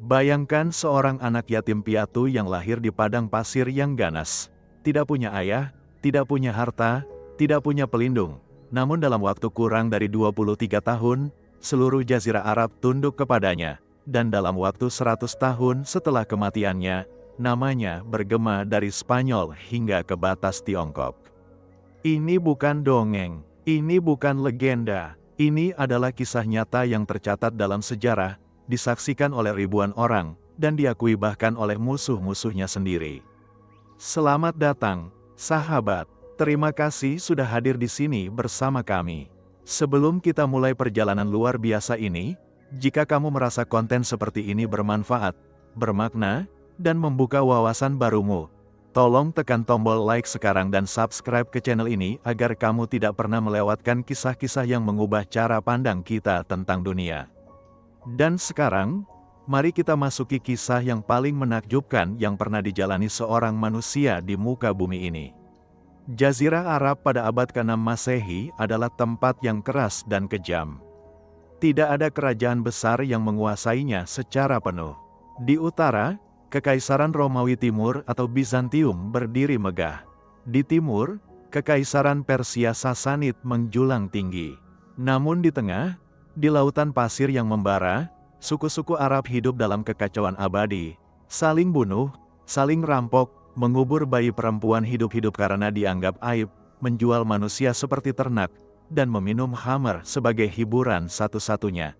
Bayangkan seorang anak yatim piatu yang lahir di padang pasir yang ganas. Tidak punya ayah, tidak punya harta, tidak punya pelindung. Namun dalam waktu kurang dari 23 tahun, seluruh jazirah Arab tunduk kepadanya. Dan dalam waktu 100 tahun setelah kematiannya, namanya bergema dari Spanyol hingga ke batas Tiongkok. Ini bukan dongeng, ini bukan legenda, ini adalah kisah nyata yang tercatat dalam sejarah, disaksikan oleh ribuan orang, dan diakui bahkan oleh musuh-musuhnya sendiri. Selamat datang, sahabat. Terima kasih sudah hadir di sini bersama kami. Sebelum kita mulai perjalanan luar biasa ini, jika kamu merasa konten seperti ini bermanfaat, bermakna, dan membuka wawasan barumu, tolong tekan tombol like sekarang dan subscribe ke channel ini agar kamu tidak pernah melewatkan kisah-kisah yang mengubah cara pandang kita tentang dunia. Dan sekarang, mari kita masuki kisah yang paling menakjubkan yang pernah dijalani seorang manusia di muka bumi ini. Jazirah Arab pada abad ke-6 Masehi adalah tempat yang keras dan kejam. Tidak ada kerajaan besar yang menguasainya secara penuh. Di utara, Kekaisaran Romawi Timur atau Bizantium berdiri megah. Di timur, Kekaisaran Persia Sasanid menjulang tinggi. Namun di tengah, di lautan pasir yang membara, suku-suku Arab hidup dalam kekacauan abadi, saling bunuh, saling rampok, mengubur bayi perempuan hidup-hidup karena dianggap aib, menjual manusia seperti ternak, dan meminum khamar sebagai hiburan satu-satunya.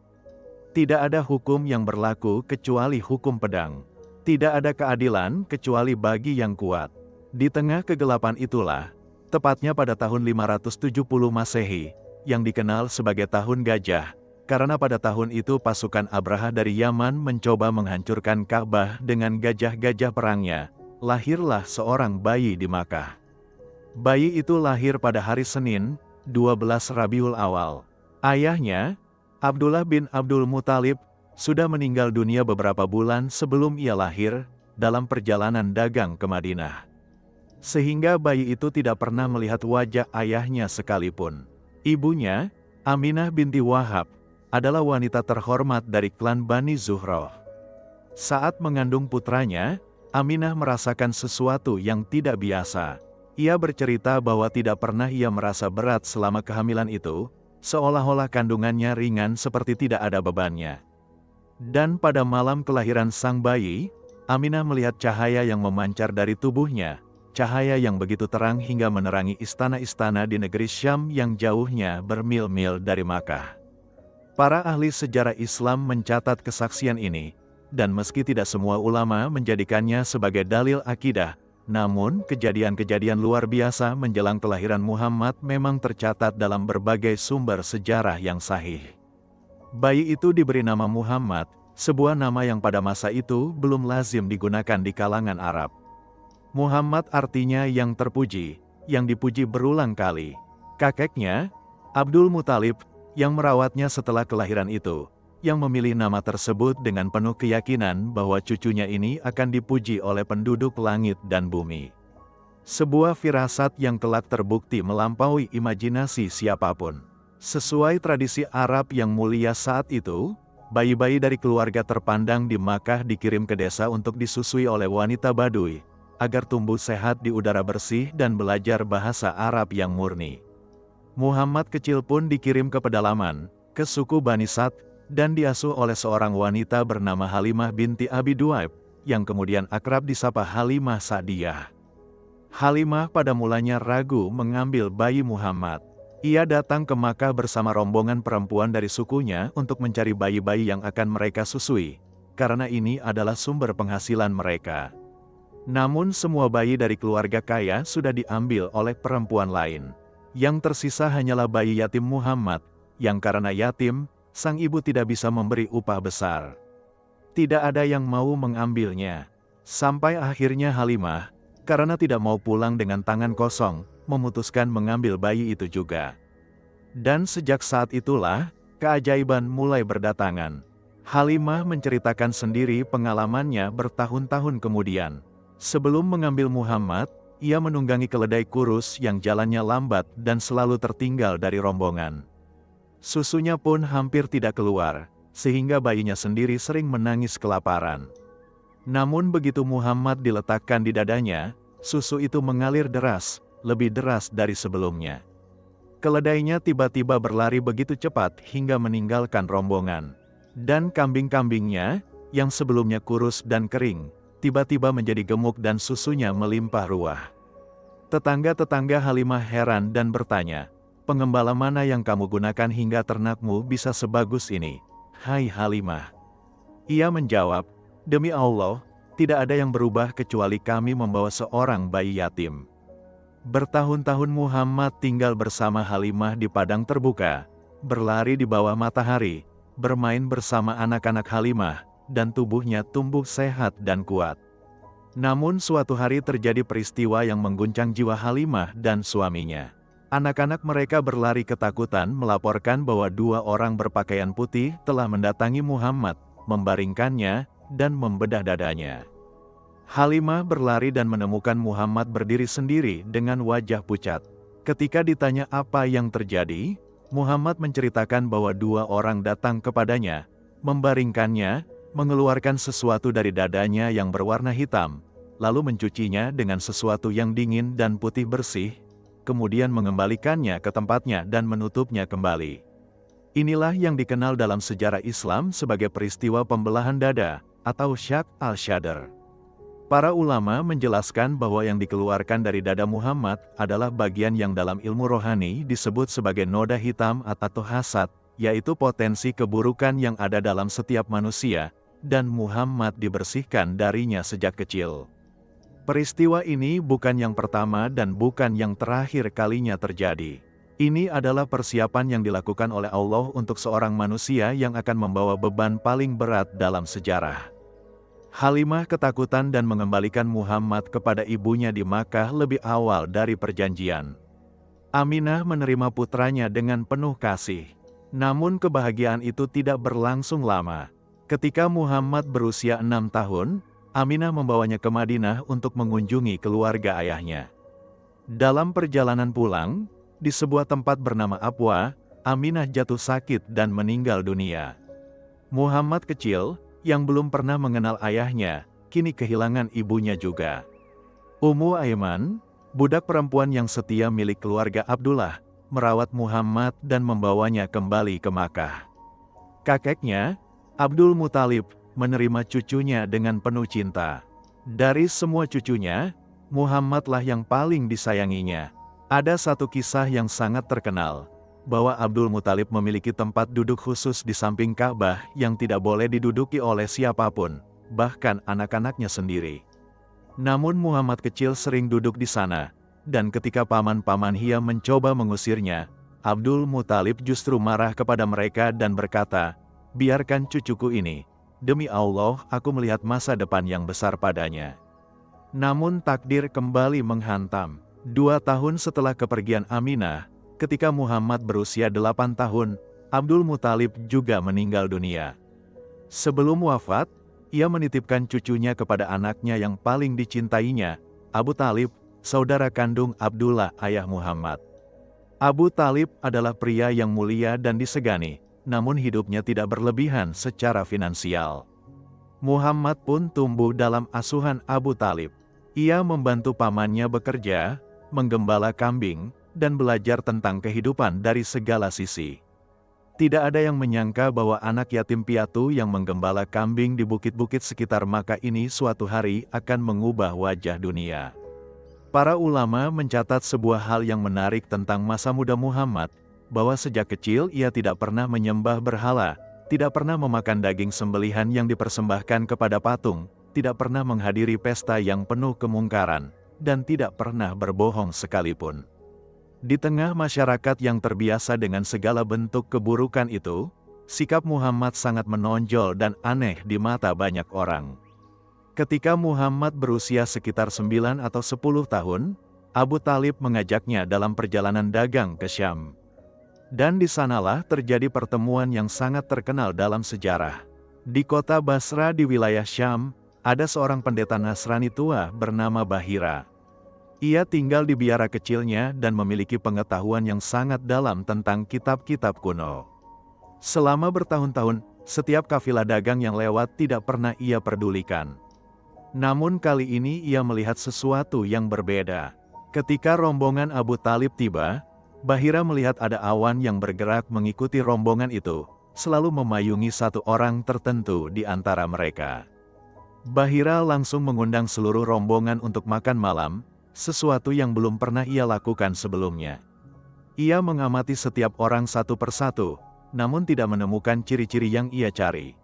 Tidak ada hukum yang berlaku kecuali hukum pedang. Tidak ada keadilan kecuali bagi yang kuat. Di tengah kegelapan itulah, tepatnya pada tahun 570 Masehi, yang dikenal sebagai Tahun Gajah, karena pada tahun itu pasukan Abraha dari Yaman mencoba menghancurkan Ka'bah dengan gajah-gajah perangnya, lahirlah seorang bayi di Makkah. Bayi itu lahir pada hari Senin, 12 Rabiul Awal. Ayahnya, Abdullah bin Abdul Muthalib, sudah meninggal dunia beberapa bulan sebelum ia lahir, dalam perjalanan dagang ke Madinah. Sehingga bayi itu tidak pernah melihat wajah ayahnya sekalipun. Ibunya, Aminah binti Wahab, adalah wanita terhormat dari klan Bani Zuhroh. Saat mengandung putranya, Aminah merasakan sesuatu yang tidak biasa. Ia bercerita bahwa tidak pernah ia merasa berat selama kehamilan itu, seolah-olah kandungannya ringan seperti tidak ada bebannya. Dan pada malam kelahiran sang bayi, Aminah melihat cahaya yang memancar dari tubuhnya, cahaya yang begitu terang hingga menerangi istana-istana di negeri Syam yang jauhnya bermil-mil dari Makkah. Para ahli sejarah Islam mencatat kesaksian ini, dan meski tidak semua ulama menjadikannya sebagai dalil akidah, namun kejadian-kejadian luar biasa menjelang kelahiran Muhammad memang tercatat dalam berbagai sumber sejarah yang sahih. Bayi itu diberi nama Muhammad, sebuah nama yang pada masa itu belum lazim digunakan di kalangan Arab. Muhammad artinya yang terpuji, yang dipuji berulang kali. Kakeknya, Abdul Muthalib, yang merawatnya setelah kelahiran itu, yang memilih nama tersebut dengan penuh keyakinan bahwa cucunya ini akan dipuji oleh penduduk langit dan bumi. Sebuah firasat yang kelak terbukti melampaui imajinasi siapapun. Sesuai tradisi Arab yang mulia saat itu, bayi-bayi dari keluarga terpandang di Makkah dikirim ke desa untuk disusui oleh wanita Baduy, agar tumbuh sehat di udara bersih dan belajar bahasa Arab yang murni. Muhammad kecil pun dikirim ke pedalaman, ke suku Bani Sa'd, dan diasuh oleh seorang wanita bernama Halimah binti Abi Duaib, yang kemudian akrab disapa Halimah Sa'diyah. Halimah pada mulanya ragu mengambil bayi Muhammad. Ia datang ke Makkah bersama rombongan perempuan dari sukunya untuk mencari bayi-bayi yang akan mereka susui, karena ini adalah sumber penghasilan mereka. Namun semua bayi dari keluarga kaya sudah diambil oleh perempuan lain. Yang tersisa hanyalah bayi yatim Muhammad, yang karena yatim, sang ibu tidak bisa memberi upah besar. Tidak ada yang mau mengambilnya. Sampai akhirnya Halimah, karena tidak mau pulang dengan tangan kosong, memutuskan mengambil bayi itu juga. Dan sejak saat itulah, keajaiban mulai berdatangan. Halimah menceritakan sendiri pengalamannya bertahun-tahun kemudian. Sebelum mengambil Muhammad, ia menunggangi keledai kurus yang jalannya lambat dan selalu tertinggal dari rombongan. Susunya pun hampir tidak keluar, sehingga bayinya sendiri sering menangis kelaparan. Namun begitu Muhammad diletakkan di dadanya, susu itu mengalir deras, lebih deras dari sebelumnya. Keledainya tiba-tiba berlari begitu cepat hingga meninggalkan rombongan. Dan kambing-kambingnya, yang sebelumnya kurus dan kering, tiba-tiba menjadi gemuk dan susunya melimpah ruah. Tetangga-tetangga Halimah heran dan bertanya, "Pengembala mana yang kamu gunakan hingga ternakmu bisa sebagus ini, hai Halimah?" Ia menjawab, "Demi Allah, tidak ada yang berubah kecuali kami membawa seorang bayi yatim." Bertahun-tahun Muhammad tinggal bersama Halimah di padang terbuka, berlari di bawah matahari, bermain bersama anak-anak Halimah, dan tubuhnya tumbuh sehat dan kuat. Namun suatu hari terjadi peristiwa yang mengguncang jiwa Halimah dan suaminya. Anak-anak mereka berlari ketakutan melaporkan bahwa dua orang berpakaian putih telah mendatangi Muhammad, membaringkannya, dan membedah dadanya. Halimah berlari dan menemukan Muhammad berdiri sendiri dengan wajah pucat. Ketika ditanya apa yang terjadi, Muhammad menceritakan bahwa dua orang datang kepadanya, membaringkannya, mengeluarkan sesuatu dari dadanya yang berwarna hitam, lalu mencucinya dengan sesuatu yang dingin dan putih bersih, kemudian mengembalikannya ke tempatnya dan menutupnya kembali. Inilah yang dikenal dalam sejarah Islam sebagai peristiwa pembelahan dada, atau Shaq al-Shadr. Para ulama menjelaskan bahwa yang dikeluarkan dari dada Muhammad adalah bagian yang dalam ilmu rohani disebut sebagai noda hitam atau hasad, yaitu potensi keburukan yang ada dalam setiap manusia, dan Muhammad dibersihkan darinya sejak kecil. Peristiwa ini bukan yang pertama dan bukan yang terakhir kalinya terjadi. Ini adalah persiapan yang dilakukan oleh Allah untuk seorang manusia yang akan membawa beban paling berat dalam sejarah. Halimah ketakutan dan mengembalikan Muhammad kepada ibunya di Makkah lebih awal dari perjanjian. Aminah menerima putranya dengan penuh kasih. Namun kebahagiaan itu tidak berlangsung lama. Ketika Muhammad berusia 6 tahun, Aminah membawanya ke Madinah untuk mengunjungi keluarga ayahnya. Dalam perjalanan pulang, di sebuah tempat bernama Abwa, Aminah jatuh sakit dan meninggal dunia. Muhammad kecil, yang belum pernah mengenal ayahnya, kini kehilangan ibunya juga. Ummu Aiman, budak perempuan yang setia milik keluarga Abdullah, merawat Muhammad dan membawanya kembali ke Makkah. Kakeknya, Abdul Muthalib, menerima cucunya dengan penuh cinta. Dari semua cucunya, Muhammadlah yang paling disayanginya. Ada satu kisah yang sangat terkenal, bahwa Abdul Muthalib memiliki tempat duduk khusus di samping Ka'bah yang tidak boleh diduduki oleh siapapun, bahkan anak-anaknya sendiri. Namun Muhammad kecil sering duduk di sana, dan ketika paman-paman Hia mencoba mengusirnya, Abdul Muthalib justru marah kepada mereka dan berkata, "Biarkan cucuku ini, demi Allah aku melihat masa depan yang besar padanya." Namun takdir kembali menghantam. 2 tahun setelah kepergian Aminah, ketika Muhammad berusia 8 tahun, Abdul Muthalib juga meninggal dunia. Sebelum wafat, ia menitipkan cucunya kepada anaknya yang paling dicintainya, Abu Talib, saudara kandung Abdullah ayah Muhammad. Abu Talib adalah pria yang mulia dan disegani, namun hidupnya tidak berlebihan secara finansial. Muhammad pun tumbuh dalam asuhan Abu Talib. Ia membantu pamannya bekerja, menggembala kambing, dan belajar tentang kehidupan dari segala sisi. Tidak ada yang menyangka bahwa anak yatim piatu yang menggembala kambing di bukit-bukit sekitar Makkah ini suatu hari akan mengubah wajah dunia. Para ulama mencatat sebuah hal yang menarik tentang masa muda Muhammad, bahwa sejak kecil ia tidak pernah menyembah berhala, tidak pernah memakan daging sembelihan yang dipersembahkan kepada patung, tidak pernah menghadiri pesta yang penuh kemungkaran, dan tidak pernah berbohong sekalipun. Di tengah masyarakat yang terbiasa dengan segala bentuk keburukan itu, sikap Muhammad sangat menonjol dan aneh di mata banyak orang. Ketika Muhammad berusia sekitar 9 atau 10 tahun, Abu Talib mengajaknya dalam perjalanan dagang ke Syam. Dan di sanalah terjadi pertemuan yang sangat terkenal dalam sejarah. Di kota Basra di wilayah Syam, ada seorang pendeta Nasrani tua bernama Bahira. Ia tinggal di biara kecilnya dan memiliki pengetahuan yang sangat dalam tentang kitab-kitab kuno. Selama bertahun-tahun, Setiap kafilah dagang yang lewat tidak pernah ia pedulikan. Namun kali ini ia melihat sesuatu yang berbeda. Ketika rombongan Abu Talib tiba, Bahira melihat ada awan yang bergerak mengikuti rombongan itu, selalu memayungi satu orang tertentu di antara mereka. Bahira langsung mengundang seluruh rombongan untuk makan malam, sesuatu yang belum pernah ia lakukan sebelumnya. Ia mengamati setiap orang satu persatu, namun tidak menemukan ciri-ciri yang ia cari.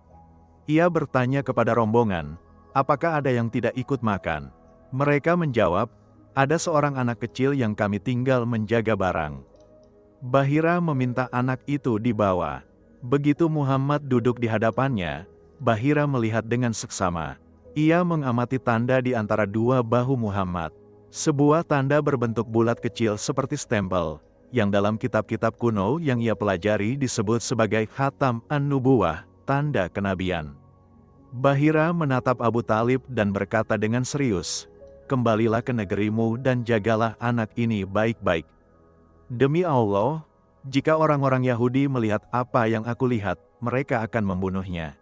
Ia bertanya kepada rombongan, apakah ada yang tidak ikut makan? Mereka menjawab, ada seorang anak kecil yang kami tinggal menjaga barang. Bahira meminta anak itu dibawa. Begitu Muhammad duduk di hadapannya, Bahira melihat dengan seksama. Ia mengamati tanda di antara dua bahu Muhammad. Sebuah tanda berbentuk bulat kecil seperti stempel, yang dalam kitab-kitab kuno yang ia pelajari disebut sebagai Khatam An-Nubuwah, tanda kenabian. Bahira menatap Abu Talib dan berkata dengan serius, kembalilah ke negerimu dan jagalah anak ini baik-baik. Demi Allah, jika orang-orang Yahudi melihat apa yang aku lihat, mereka akan membunuhnya.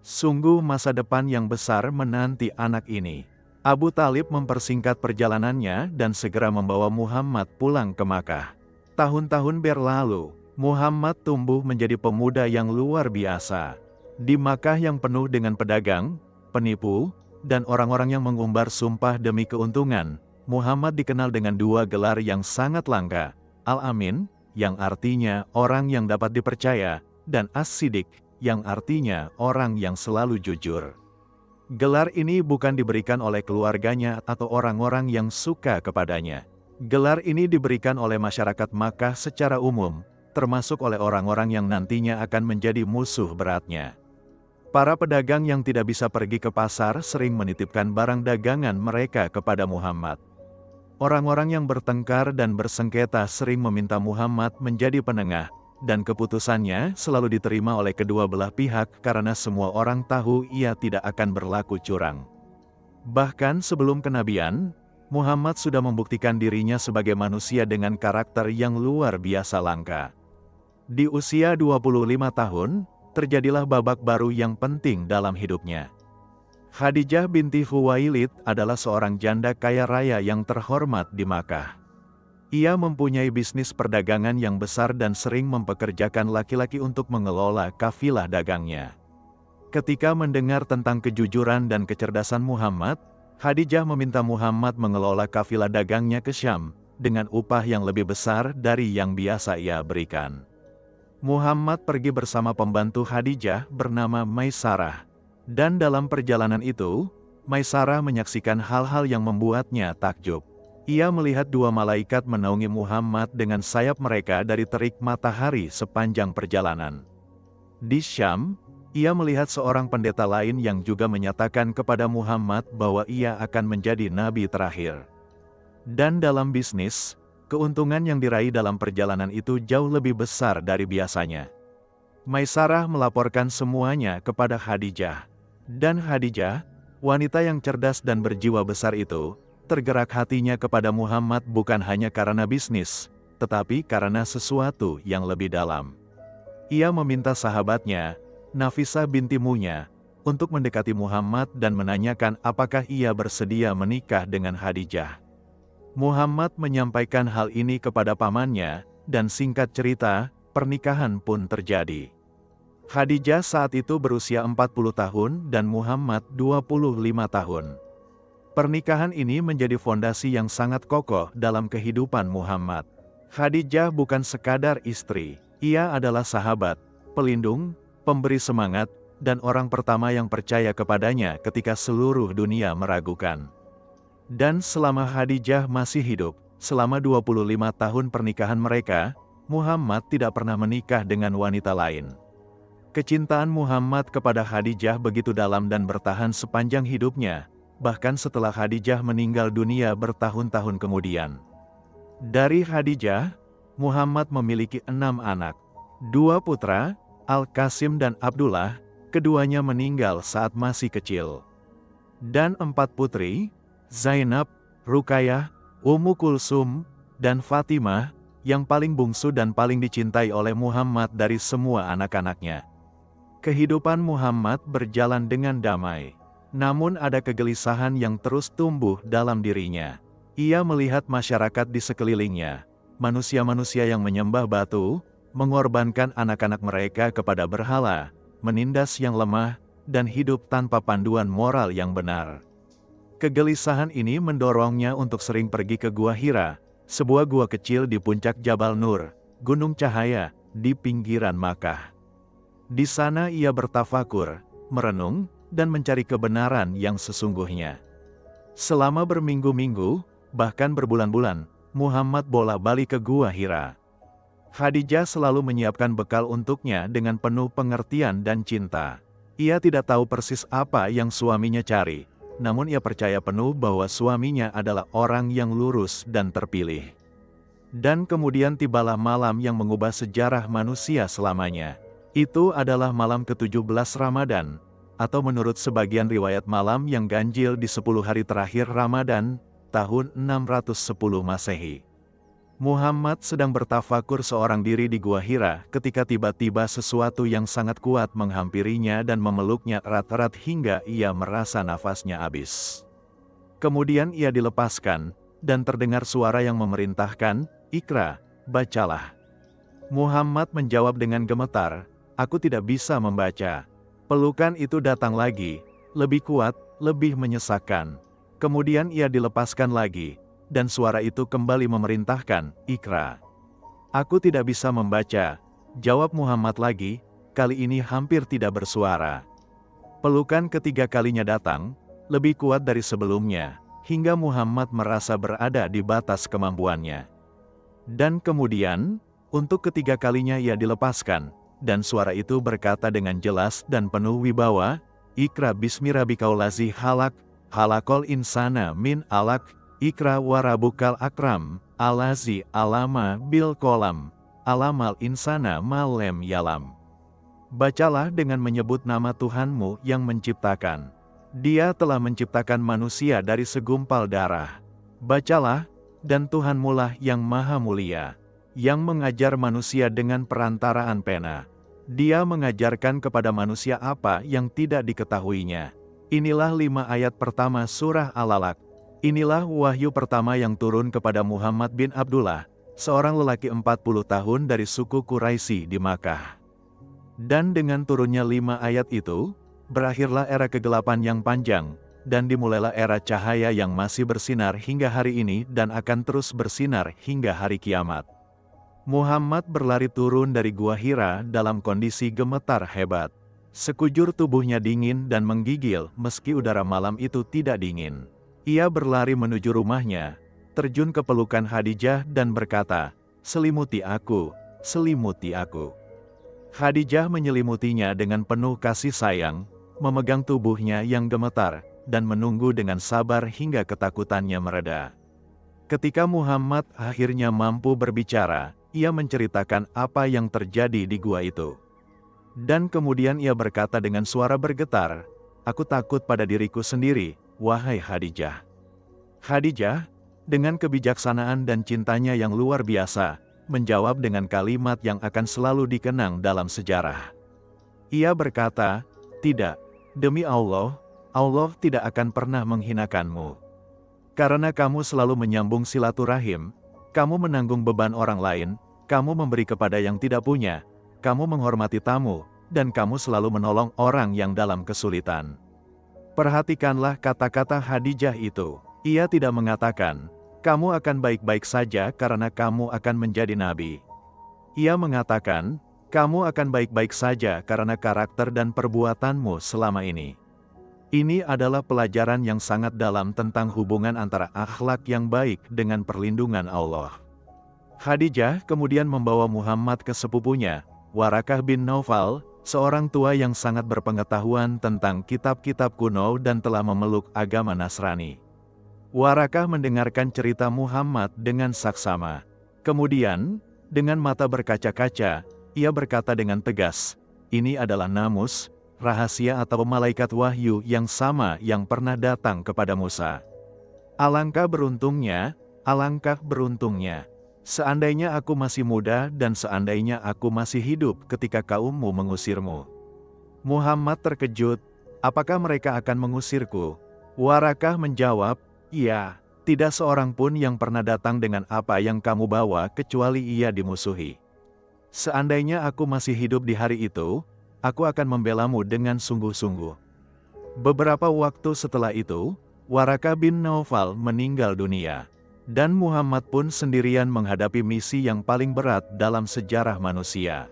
Sungguh masa depan yang besar menanti anak ini. Abu Talib mempersingkat perjalanannya dan segera membawa Muhammad pulang ke Makkah. Tahun-tahun berlalu, Muhammad tumbuh menjadi pemuda yang luar biasa. Di Makkah yang penuh dengan pedagang, penipu, dan orang-orang yang mengumbar sumpah demi keuntungan, Muhammad dikenal dengan dua gelar yang sangat langka, Al-Amin, yang artinya orang yang dapat dipercaya, dan As-Siddiq, yang artinya orang yang selalu jujur. Gelar ini bukan diberikan oleh keluarganya atau orang-orang yang suka kepadanya. Gelar ini diberikan oleh masyarakat Makkah secara umum, termasuk oleh orang-orang yang nantinya akan menjadi musuh beratnya. Para pedagang yang tidak bisa pergi ke pasar sering menitipkan barang dagangan mereka kepada Muhammad. Orang-orang yang bertengkar dan bersengketa sering meminta Muhammad menjadi penengah, dan keputusannya selalu diterima oleh kedua belah pihak karena semua orang tahu ia tidak akan berlaku curang. Bahkan sebelum kenabian, Muhammad sudah membuktikan dirinya sebagai manusia dengan karakter yang luar biasa langka. Di usia 25 tahun, terjadilah babak baru yang penting dalam hidupnya. Khadijah binti Khuwailid adalah seorang janda kaya raya yang terhormat di Makkah. Ia mempunyai bisnis perdagangan yang besar dan sering mempekerjakan laki-laki untuk mengelola kafilah dagangnya. Ketika mendengar tentang kejujuran dan kecerdasan Muhammad, Khadijah meminta Muhammad mengelola kafilah dagangnya ke Syam, dengan upah yang lebih besar dari yang biasa ia berikan. Muhammad pergi bersama pembantu Khadijah bernama Maisarah. Dan dalam perjalanan itu, Maisarah menyaksikan hal-hal yang membuatnya takjub. Ia melihat dua malaikat menaungi Muhammad dengan sayap mereka dari terik matahari sepanjang perjalanan. Di Syam, ia melihat seorang pendeta lain yang juga menyatakan kepada Muhammad bahwa ia akan menjadi nabi terakhir. Dan dalam bisnis, keuntungan yang diraih dalam perjalanan itu jauh lebih besar dari biasanya. Maisarah melaporkan semuanya kepada Khadijah. Dan Khadijah, wanita yang cerdas dan berjiwa besar itu, tergerak hatinya kepada Muhammad bukan hanya karena bisnis, tetapi karena sesuatu yang lebih dalam. Ia meminta sahabatnya, Nafisah binti Munya, untuk mendekati Muhammad dan menanyakan apakah ia bersedia menikah dengan Khadijah. Muhammad menyampaikan hal ini kepada pamannya, dan singkat cerita, pernikahan pun terjadi. Khadijah saat itu berusia 40 tahun dan Muhammad 25 tahun. Pernikahan ini menjadi fondasi yang sangat kokoh dalam kehidupan Muhammad. Khadijah bukan sekadar istri, ia adalah sahabat, pelindung, pemberi semangat, dan orang pertama yang percaya kepadanya ketika seluruh dunia meragukan. Dan selama Khadijah masih hidup, selama 25 tahun pernikahan mereka, Muhammad tidak pernah menikah dengan wanita lain. Kecintaan Muhammad kepada Khadijah begitu dalam dan bertahan sepanjang hidupnya, bahkan setelah Khadijah meninggal dunia bertahun-tahun kemudian. Dari Khadijah, Muhammad memiliki 6 anak, 2 putra, Al-Qasim dan Abdullah, keduanya meninggal saat masih kecil. Dan 4 putri, Zainab, Ruqayyah, Ummu Kulsum, dan Fatimah, yang paling bungsu dan paling dicintai oleh Muhammad dari semua anak-anaknya. Kehidupan Muhammad berjalan dengan damai. Namun ada kegelisahan yang terus tumbuh dalam dirinya. Ia melihat masyarakat di sekelilingnya, manusia-manusia yang menyembah batu, mengorbankan anak-anak mereka kepada berhala, menindas yang lemah, dan hidup tanpa panduan moral yang benar. Kegelisahan ini mendorongnya untuk sering pergi ke Gua Hira, sebuah gua kecil di puncak Jabal Nur, Gunung Cahaya, di pinggiran Makkah. Di sana ia bertafakur, merenung, dan mencari kebenaran yang sesungguhnya. Selama berminggu-minggu, bahkan berbulan-bulan, Muhammad bolak-balik ke Gua Hira. Khadijah selalu menyiapkan bekal untuknya dengan penuh pengertian dan cinta. Ia tidak tahu persis apa yang suaminya cari, namun ia percaya penuh bahwa suaminya adalah orang yang lurus dan terpilih. Dan kemudian tibalah malam yang mengubah sejarah manusia selamanya. Itu adalah malam ke-17 Ramadan, atau menurut sebagian riwayat malam yang ganjil di 10 hari terakhir Ramadan, tahun 610 Masehi. Muhammad sedang bertafakur seorang diri di Gua Hira ketika tiba-tiba sesuatu yang sangat kuat menghampirinya dan memeluknya erat-erat hingga ia merasa nafasnya habis. Kemudian ia dilepaskan, dan terdengar suara yang memerintahkan, "Iqra, bacalah." Muhammad menjawab dengan gemetar, "Aku tidak bisa membaca." Pelukan itu datang lagi, lebih kuat, lebih menyesakkan. Kemudian ia dilepaskan lagi, dan suara itu kembali memerintahkan, "Iqra." "Aku tidak bisa membaca," jawab Muhammad lagi, kali ini hampir tidak bersuara. Pelukan ketiga kalinya datang, lebih kuat dari sebelumnya, hingga Muhammad merasa berada di batas kemampuannya. Dan kemudian, untuk ketiga kalinya ia dilepaskan, dan suara itu berkata dengan jelas dan penuh wibawa, "Iqra bismi rabbikal ladzi khalaq, khalaqal insana min 'alaq, Iqra warabukal akram, alazi alama bil kolam, alamal insana malem yalam." Bacalah dengan menyebut nama Tuhanmu yang menciptakan. Dia telah menciptakan manusia dari segumpal darah. Bacalah, dan Tuhanmulah yang maha mulia, yang mengajar manusia dengan perantaraan pena. Dia mengajarkan kepada manusia apa yang tidak diketahuinya. Inilah 5 ayat pertama surah Al-Alaq. Inilah wahyu pertama yang turun kepada Muhammad bin Abdullah, seorang lelaki 40 tahun dari suku Quraisy di Makkah. Dan dengan turunnya 5 ayat itu, berakhirlah era kegelapan yang panjang, dan dimulailah era cahaya yang masih bersinar hingga hari ini dan akan terus bersinar hingga hari kiamat. Muhammad berlari turun dari Gua Hira dalam kondisi gemetar hebat. Sekujur tubuhnya dingin dan menggigil meski udara malam itu tidak dingin. Ia berlari menuju rumahnya, terjun ke pelukan Khadijah dan berkata, "Selimuti aku, selimuti aku." Khadijah menyelimutinya dengan penuh kasih sayang, memegang tubuhnya yang gemetar, dan menunggu dengan sabar hingga ketakutannya mereda. Ketika Muhammad akhirnya mampu berbicara, ia menceritakan apa yang terjadi di gua itu. Dan kemudian ia berkata dengan suara bergetar, "Aku takut pada diriku sendiri, wahai Khadijah." Khadijah, dengan kebijaksanaan dan cintanya yang luar biasa, menjawab dengan kalimat yang akan selalu dikenang dalam sejarah. Ia berkata, "Tidak, demi Allah, Allah tidak akan pernah menghinakanmu. Karena kamu selalu menyambung silaturahim, kamu menanggung beban orang lain, kamu memberi kepada yang tidak punya, kamu menghormati tamu, dan kamu selalu menolong orang yang dalam kesulitan." Perhatikanlah kata-kata Khadijah itu. Ia tidak mengatakan, "Kamu akan baik-baik saja karena kamu akan menjadi nabi." Ia mengatakan, "Kamu akan baik-baik saja karena karakter dan perbuatanmu selama ini." Ini adalah pelajaran yang sangat dalam tentang hubungan antara akhlak yang baik dengan perlindungan Allah. Khadijah kemudian membawa Muhammad ke sepupunya, Warakah bin Naufal, seorang tua yang sangat berpengetahuan tentang kitab-kitab kuno dan telah memeluk agama Nasrani. Warakah mendengarkan cerita Muhammad dengan saksama. Kemudian, dengan mata berkaca-kaca, ia berkata dengan tegas, "Ini adalah namus, rahasia atau malaikat wahyu yang sama yang pernah datang kepada Musa. Alangkah beruntungnya, alangkah beruntungnya. Seandainya aku masih muda dan seandainya aku masih hidup ketika kaummu mengusirmu." Muhammad terkejut, apakah mereka akan mengusirku? Warakah menjawab, iya, tidak seorang pun yang pernah datang dengan apa yang kamu bawa kecuali ia dimusuhi. Seandainya aku masih hidup di hari itu, aku akan membelamu dengan sungguh-sungguh. Beberapa waktu setelah itu, Waraka bin Naufal meninggal dunia. Dan Muhammad pun sendirian menghadapi misi yang paling berat dalam sejarah manusia.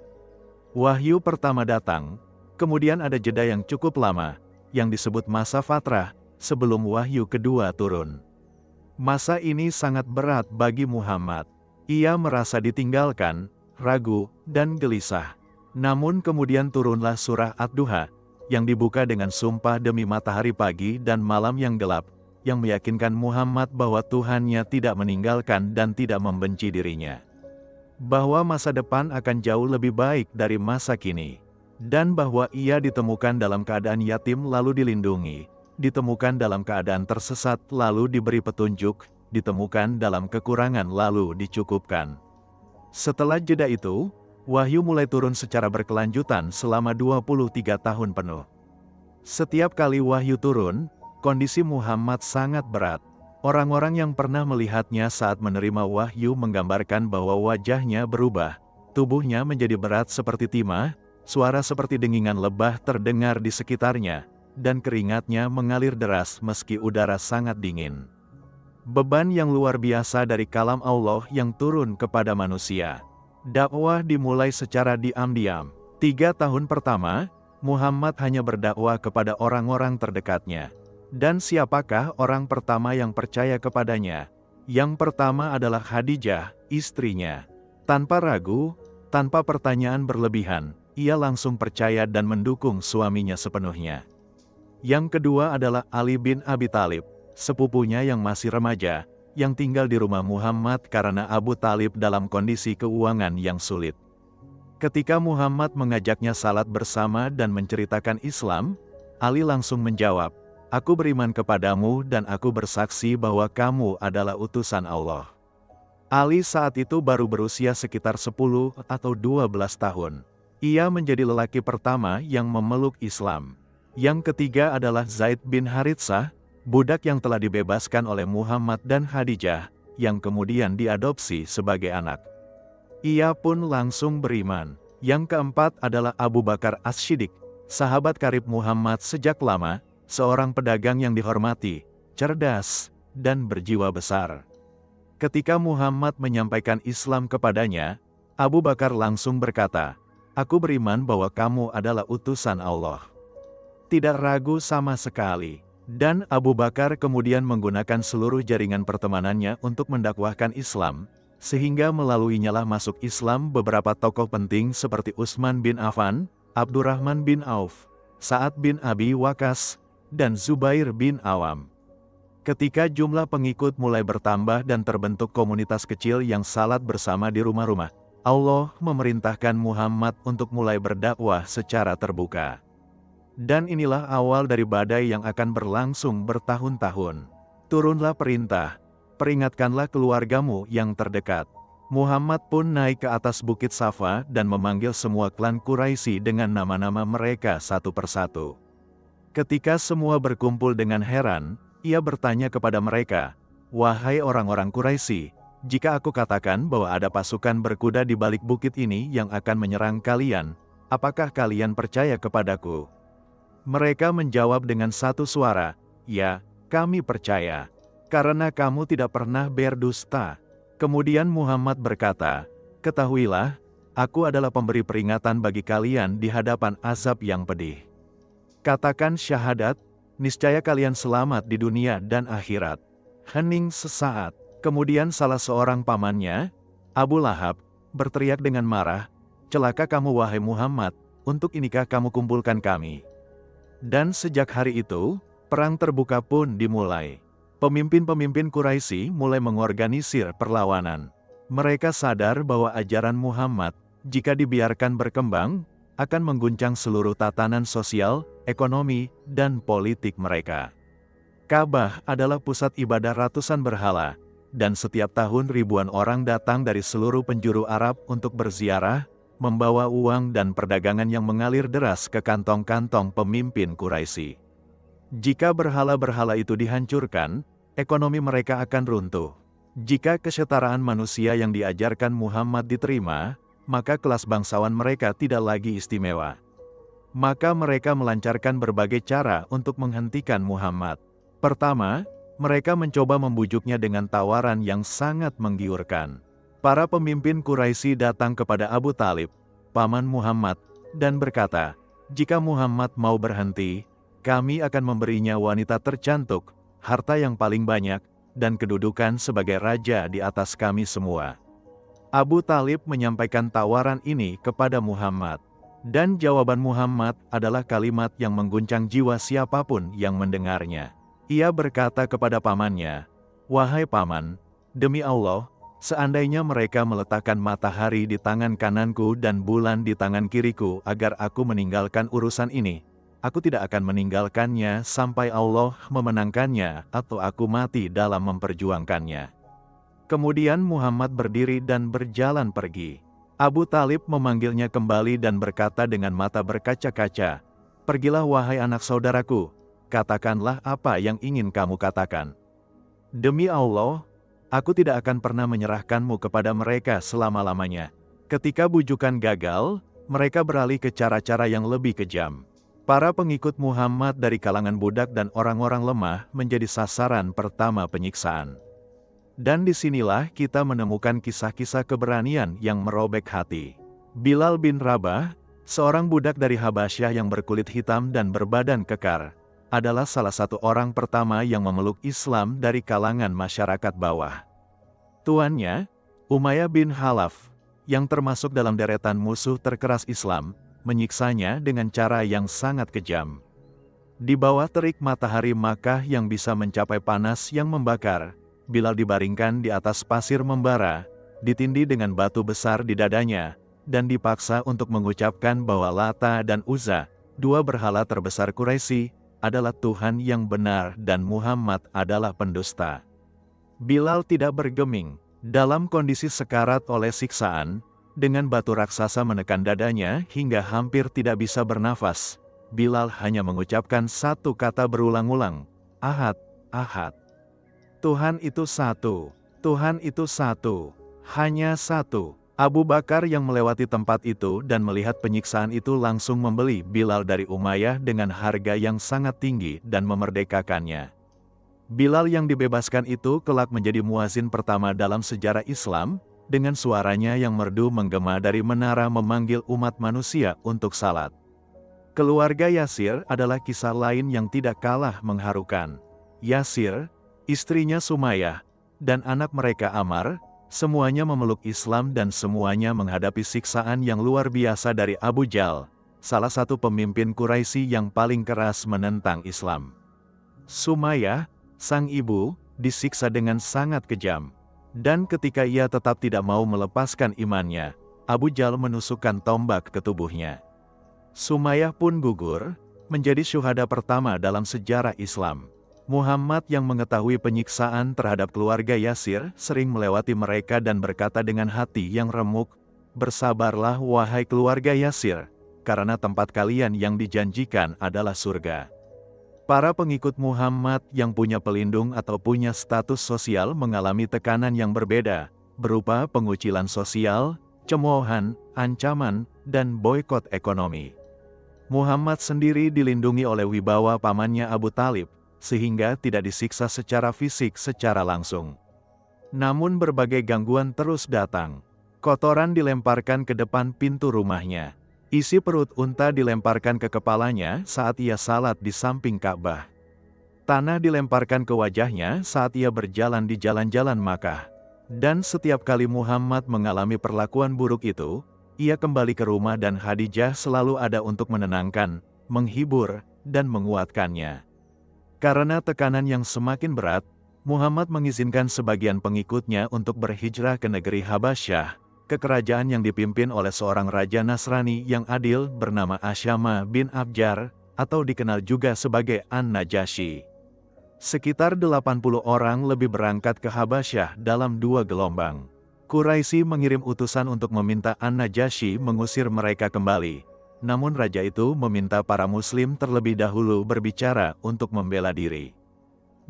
Wahyu pertama datang, kemudian ada jeda yang cukup lama, yang disebut masa fatrah, sebelum wahyu kedua turun. Masa ini sangat berat bagi Muhammad. Ia merasa ditinggalkan, ragu, dan gelisah. Namun kemudian turunlah surah Ad-Duha, yang dibuka dengan sumpah demi matahari pagi dan malam yang gelap, yang meyakinkan Muhammad bahwa Tuhannya tidak meninggalkan dan tidak membenci dirinya. Bahwa masa depan akan jauh lebih baik dari masa kini. Dan bahwa ia ditemukan dalam keadaan yatim lalu dilindungi, ditemukan dalam keadaan tersesat lalu diberi petunjuk, ditemukan dalam kekurangan lalu dicukupkan. Setelah jeda itu, wahyu mulai turun secara berkelanjutan selama 23 tahun penuh. Setiap kali wahyu turun, kondisi Muhammad sangat berat. Orang-orang yang pernah melihatnya saat menerima wahyu menggambarkan bahwa wajahnya berubah, tubuhnya menjadi berat seperti timah, suara seperti dengingan lebah terdengar di sekitarnya, dan keringatnya mengalir deras meski udara sangat dingin. Beban yang luar biasa dari kalam Allah yang turun kepada manusia. Dakwah dimulai secara diam-diam. 3 tahun pertama, Muhammad hanya berdakwah kepada orang-orang terdekatnya. Dan siapakah orang pertama yang percaya kepadanya? Yang pertama adalah Khadijah, istrinya. Tanpa ragu, tanpa pertanyaan berlebihan, ia langsung percaya dan mendukung suaminya sepenuhnya. Yang kedua adalah Ali bin Abi Thalib, sepupunya yang masih remaja, yang tinggal di rumah Muhammad karena Abu Thalib dalam kondisi keuangan yang sulit. Ketika Muhammad mengajaknya salat bersama dan menceritakan Islam, Ali langsung menjawab, "Aku beriman kepadamu dan aku bersaksi bahwa kamu adalah utusan Allah." Ali saat itu baru berusia sekitar 10 atau 12 tahun. Ia menjadi lelaki pertama yang memeluk Islam. Yang ketiga adalah Zaid bin Haritsah, budak yang telah dibebaskan oleh Muhammad dan Khadijah, yang kemudian diadopsi sebagai anak. Ia pun langsung beriman. Yang keempat adalah Abu Bakar As-Siddiq, sahabat karib Muhammad sejak lama, seorang pedagang yang dihormati, cerdas, dan berjiwa besar. Ketika Muhammad menyampaikan Islam kepadanya, Abu Bakar langsung berkata, "Aku beriman bahwa kamu adalah utusan Allah." Tidak ragu sama sekali. Dan Abu Bakar kemudian menggunakan seluruh jaringan pertemanannya untuk mendakwahkan Islam, sehingga melaluinya lah masuk Islam beberapa tokoh penting seperti Utsman bin Affan, Abdurrahman bin Auf, Sa'ad bin Abi Waqqas, dan Zubair bin Awam. Ketika jumlah pengikut mulai bertambah dan terbentuk komunitas kecil yang salat bersama di rumah-rumah, Allah memerintahkan Muhammad untuk mulai berdakwah secara terbuka. Dan inilah awal dari badai yang akan berlangsung bertahun-tahun. Turunlah perintah, peringatkanlah keluargamu yang terdekat. Muhammad pun naik ke atas bukit Safa dan memanggil semua klan Quraisy dengan nama-nama mereka satu persatu. Ketika semua berkumpul dengan heran, ia bertanya kepada mereka, "Wahai orang-orang Quraisy, jika aku katakan bahwa ada pasukan berkuda di balik bukit ini yang akan menyerang kalian, apakah kalian percaya kepadaku?" Mereka menjawab dengan satu suara, "Ya, kami percaya, karena kamu tidak pernah berdusta." Kemudian Muhammad berkata, "Ketahuilah, aku adalah pemberi peringatan bagi kalian di hadapan azab yang pedih. Katakan syahadat, niscaya kalian selamat di dunia dan akhirat." Hening sesaat, kemudian salah seorang pamannya, Abu Lahab, berteriak dengan marah, "Celaka kamu wahai Muhammad, untuk inikah kamu kumpulkan kami?" Dan sejak hari itu, perang terbuka pun dimulai. Pemimpin-pemimpin Quraisy mulai mengorganisir perlawanan. Mereka sadar bahwa ajaran Muhammad, jika dibiarkan berkembang, akan mengguncang seluruh tatanan sosial, ekonomi, dan politik mereka. Ka'bah adalah pusat ibadah ratusan berhala, dan setiap tahun ribuan orang datang dari seluruh penjuru Arab untuk berziarah, membawa uang dan perdagangan yang mengalir deras ke kantong-kantong pemimpin Quraisy. Jika berhala-berhala itu dihancurkan, ekonomi mereka akan runtuh. Jika kesetaraan manusia yang diajarkan Muhammad diterima, maka kelas bangsawan mereka tidak lagi istimewa. Maka mereka melancarkan berbagai cara untuk menghentikan Muhammad. Pertama, mereka mencoba membujuknya dengan tawaran yang sangat menggiurkan. Para pemimpin Quraisy datang kepada Abu Talib, paman Muhammad, dan berkata, "Jika Muhammad mau berhenti, kami akan memberinya wanita tercantik, harta yang paling banyak, dan kedudukan sebagai raja di atas kami semua." Abu Talib menyampaikan tawaran ini kepada Muhammad. Dan jawaban Muhammad adalah kalimat yang mengguncang jiwa siapapun yang mendengarnya. Ia berkata kepada pamannya, "Wahai paman, demi Allah, seandainya mereka meletakkan matahari di tangan kananku dan bulan di tangan kiriku agar aku meninggalkan urusan ini, aku tidak akan meninggalkannya sampai Allah memenangkannya atau aku mati dalam memperjuangkannya." Kemudian Muhammad berdiri dan berjalan pergi. Abu Talib memanggilnya kembali dan berkata dengan mata berkaca-kaca, "Pergilah wahai anak saudaraku, katakanlah apa yang ingin kamu katakan. Demi Allah, aku tidak akan pernah menyerahkanmu kepada mereka selama-lamanya." Ketika bujukan gagal, mereka beralih ke cara-cara yang lebih kejam. Para pengikut Muhammad dari kalangan budak dan orang-orang lemah menjadi sasaran pertama penyiksaan. Dan disinilah kita menemukan kisah-kisah keberanian yang merobek hati. Bilal bin Rabah, seorang budak dari Habasyah yang berkulit hitam dan berbadan kekar, adalah salah satu orang pertama yang memeluk Islam dari kalangan masyarakat bawah. Tuannya, Umayyah bin Khalaf, yang termasuk dalam deretan musuh terkeras Islam, menyiksanya dengan cara yang sangat kejam. Di bawah terik matahari Makkah yang bisa mencapai panas yang membakar, Bilal dibaringkan di atas pasir membara, ditindih dengan batu besar di dadanya, dan dipaksa untuk mengucapkan bahwa Lata dan Uzza, dua berhala terbesar Quraisy, adalah Tuhan yang benar dan Muhammad adalah pendusta. Bilal tidak bergeming. Dalam kondisi sekarat oleh siksaan, dengan batu raksasa menekan dadanya hingga hampir tidak bisa bernafas, Bilal hanya mengucapkan satu kata berulang-ulang, "Ahad, Ahad." Tuhan itu satu, Tuhan itu satu, hanya satu. Abu Bakar yang melewati tempat itu dan melihat penyiksaan itu langsung membeli Bilal dari Umayyah dengan harga yang sangat tinggi dan memerdekakannya. Bilal yang dibebaskan itu kelak menjadi muazin pertama dalam sejarah Islam, dengan suaranya yang merdu menggema dari menara memanggil umat manusia untuk salat. Keluarga Yasir adalah kisah lain yang tidak kalah mengharukan. Yasir, istrinya Sumayyah, dan anak mereka Ammar, semuanya memeluk Islam dan semuanya menghadapi siksaan yang luar biasa dari Abu Jahal, salah satu pemimpin Quraisy yang paling keras menentang Islam. Sumayyah, sang ibu, disiksa dengan sangat kejam. Dan ketika ia tetap tidak mau melepaskan imannya, Abu Jahal menusukkan tombak ke tubuhnya. Sumayyah pun gugur, menjadi syuhada pertama dalam sejarah Islam. Muhammad yang mengetahui penyiksaan terhadap keluarga Yasir sering melewati mereka dan berkata dengan hati yang remuk, "Bersabarlah wahai keluarga Yasir, karena tempat kalian yang dijanjikan adalah surga." Para pengikut Muhammad yang punya pelindung atau punya status sosial mengalami tekanan yang berbeda, berupa pengucilan sosial, cemoohan, ancaman, dan boikot ekonomi. Muhammad sendiri dilindungi oleh wibawa pamannya Abu Talib, sehingga tidak disiksa secara fisik secara langsung. Namun berbagai gangguan terus datang. Kotoran dilemparkan ke depan pintu rumahnya. Isi perut unta dilemparkan ke kepalanya saat ia salat di samping Ka'bah. Tanah dilemparkan ke wajahnya saat ia berjalan di jalan-jalan Makkah. Dan setiap kali Muhammad mengalami perlakuan buruk itu, ia kembali ke rumah dan Khadijah selalu ada untuk menenangkan, menghibur, dan menguatkannya. Karena tekanan yang semakin berat, Muhammad mengizinkan sebagian pengikutnya untuk berhijrah ke negeri Habasyah, ke kerajaan yang dipimpin oleh seorang raja Nasrani yang adil bernama Asyama bin Abjar, atau dikenal juga sebagai An-Najasyi. Sekitar 80 orang lebih berangkat ke Habasyah dalam 2 gelombang. Quraisy mengirim utusan untuk meminta An-Najasyi mengusir mereka kembali. Namun raja itu meminta para muslim terlebih dahulu berbicara untuk membela diri.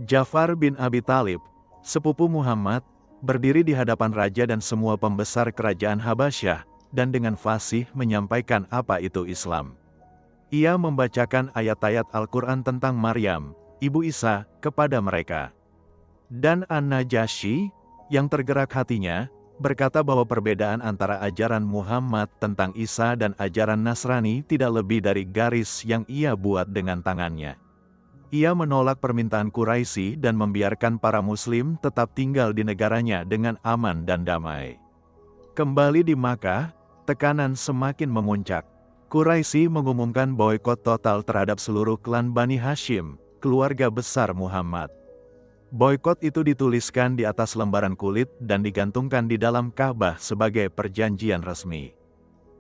Ja'far bin Abi Thalib, sepupu Muhammad, berdiri di hadapan raja dan semua pembesar kerajaan Habasyah, dan dengan fasih menyampaikan apa itu Islam. Ia membacakan ayat-ayat Al-Quran tentang Maryam, ibu Isa, kepada mereka. Dan An-Najasyi, yang tergerak hatinya, berkata bahwa perbedaan antara ajaran Muhammad tentang Isa dan ajaran Nasrani tidak lebih dari garis yang ia buat dengan tangannya. Ia menolak permintaan Quraisy dan membiarkan para muslim tetap tinggal di negaranya dengan aman dan damai. Kembali di Makkah, tekanan semakin memuncak. Quraisy mengumumkan boikot total terhadap seluruh klan Bani Hashim, keluarga besar Muhammad. Boikot itu dituliskan di atas lembaran kulit dan digantungkan di dalam Ka'bah sebagai perjanjian resmi.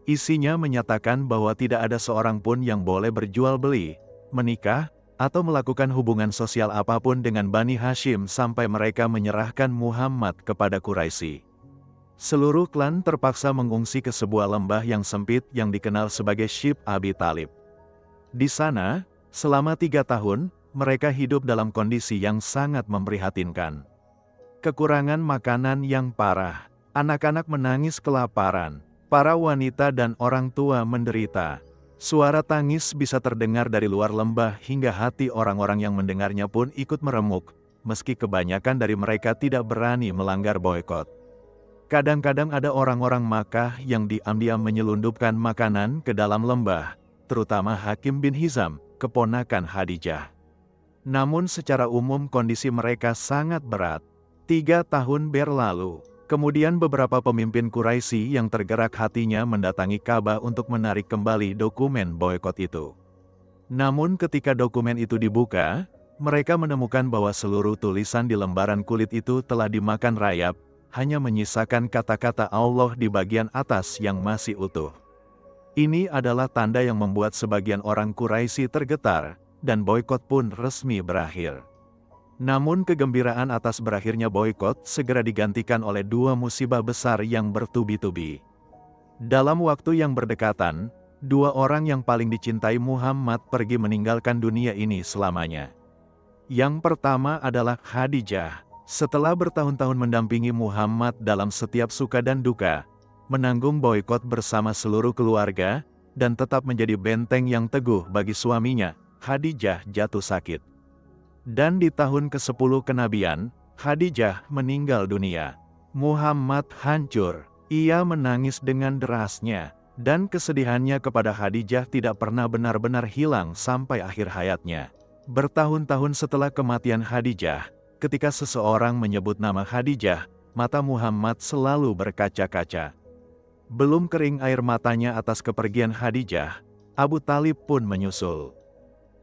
Isinya menyatakan bahwa tidak ada seorang pun yang boleh berjual beli, menikah, atau melakukan hubungan sosial apapun dengan Bani Hashim sampai mereka menyerahkan Muhammad kepada Quraisy. Seluruh klan terpaksa mengungsi ke sebuah lembah yang sempit yang dikenal sebagai Shib Abi Thalib. Di sana, selama 3 tahun, mereka hidup dalam kondisi yang sangat memprihatinkan. Kekurangan makanan yang parah, anak-anak menangis kelaparan, para wanita dan orang tua menderita. Suara tangis bisa terdengar dari luar lembah hingga hati orang-orang yang mendengarnya pun ikut meremuk, meski kebanyakan dari mereka tidak berani melanggar boikot. Kadang-kadang ada orang-orang Makkah yang diam-diam menyelundupkan makanan ke dalam lembah, terutama Hakim bin Hizam, keponakan Khadijah. Namun secara umum kondisi mereka sangat berat. 3 tahun berlalu. Kemudian beberapa pemimpin Quraisy yang tergerak hatinya mendatangi Ka'bah untuk menarik kembali dokumen boikot itu. Namun ketika dokumen itu dibuka, mereka menemukan bahwa seluruh tulisan di lembaran kulit itu telah dimakan rayap, hanya menyisakan kata-kata Allah di bagian atas yang masih utuh. Ini adalah tanda yang membuat sebagian orang Quraisy tergetar, dan boikot pun resmi berakhir. Namun kegembiraan atas berakhirnya boikot segera digantikan oleh 2 musibah besar yang bertubi-tubi. Dalam waktu yang berdekatan, 2 orang yang paling dicintai Muhammad pergi meninggalkan dunia ini selamanya. Yang pertama adalah Khadijah. Setelah bertahun-tahun mendampingi Muhammad dalam setiap suka dan duka, menanggung boikot bersama seluruh keluarga, dan tetap menjadi benteng yang teguh bagi suaminya, Khadijah jatuh sakit. Dan di tahun ke-10 kenabian, Khadijah meninggal dunia. Muhammad hancur. Ia menangis dengan derasnya, dan kesedihannya kepada Khadijah tidak pernah benar-benar hilang sampai akhir hayatnya. Bertahun-tahun setelah kematian Khadijah, ketika seseorang menyebut nama Khadijah, mata Muhammad selalu berkaca-kaca. Belum kering air matanya atas kepergian Khadijah, Abu Thalib pun menyusul.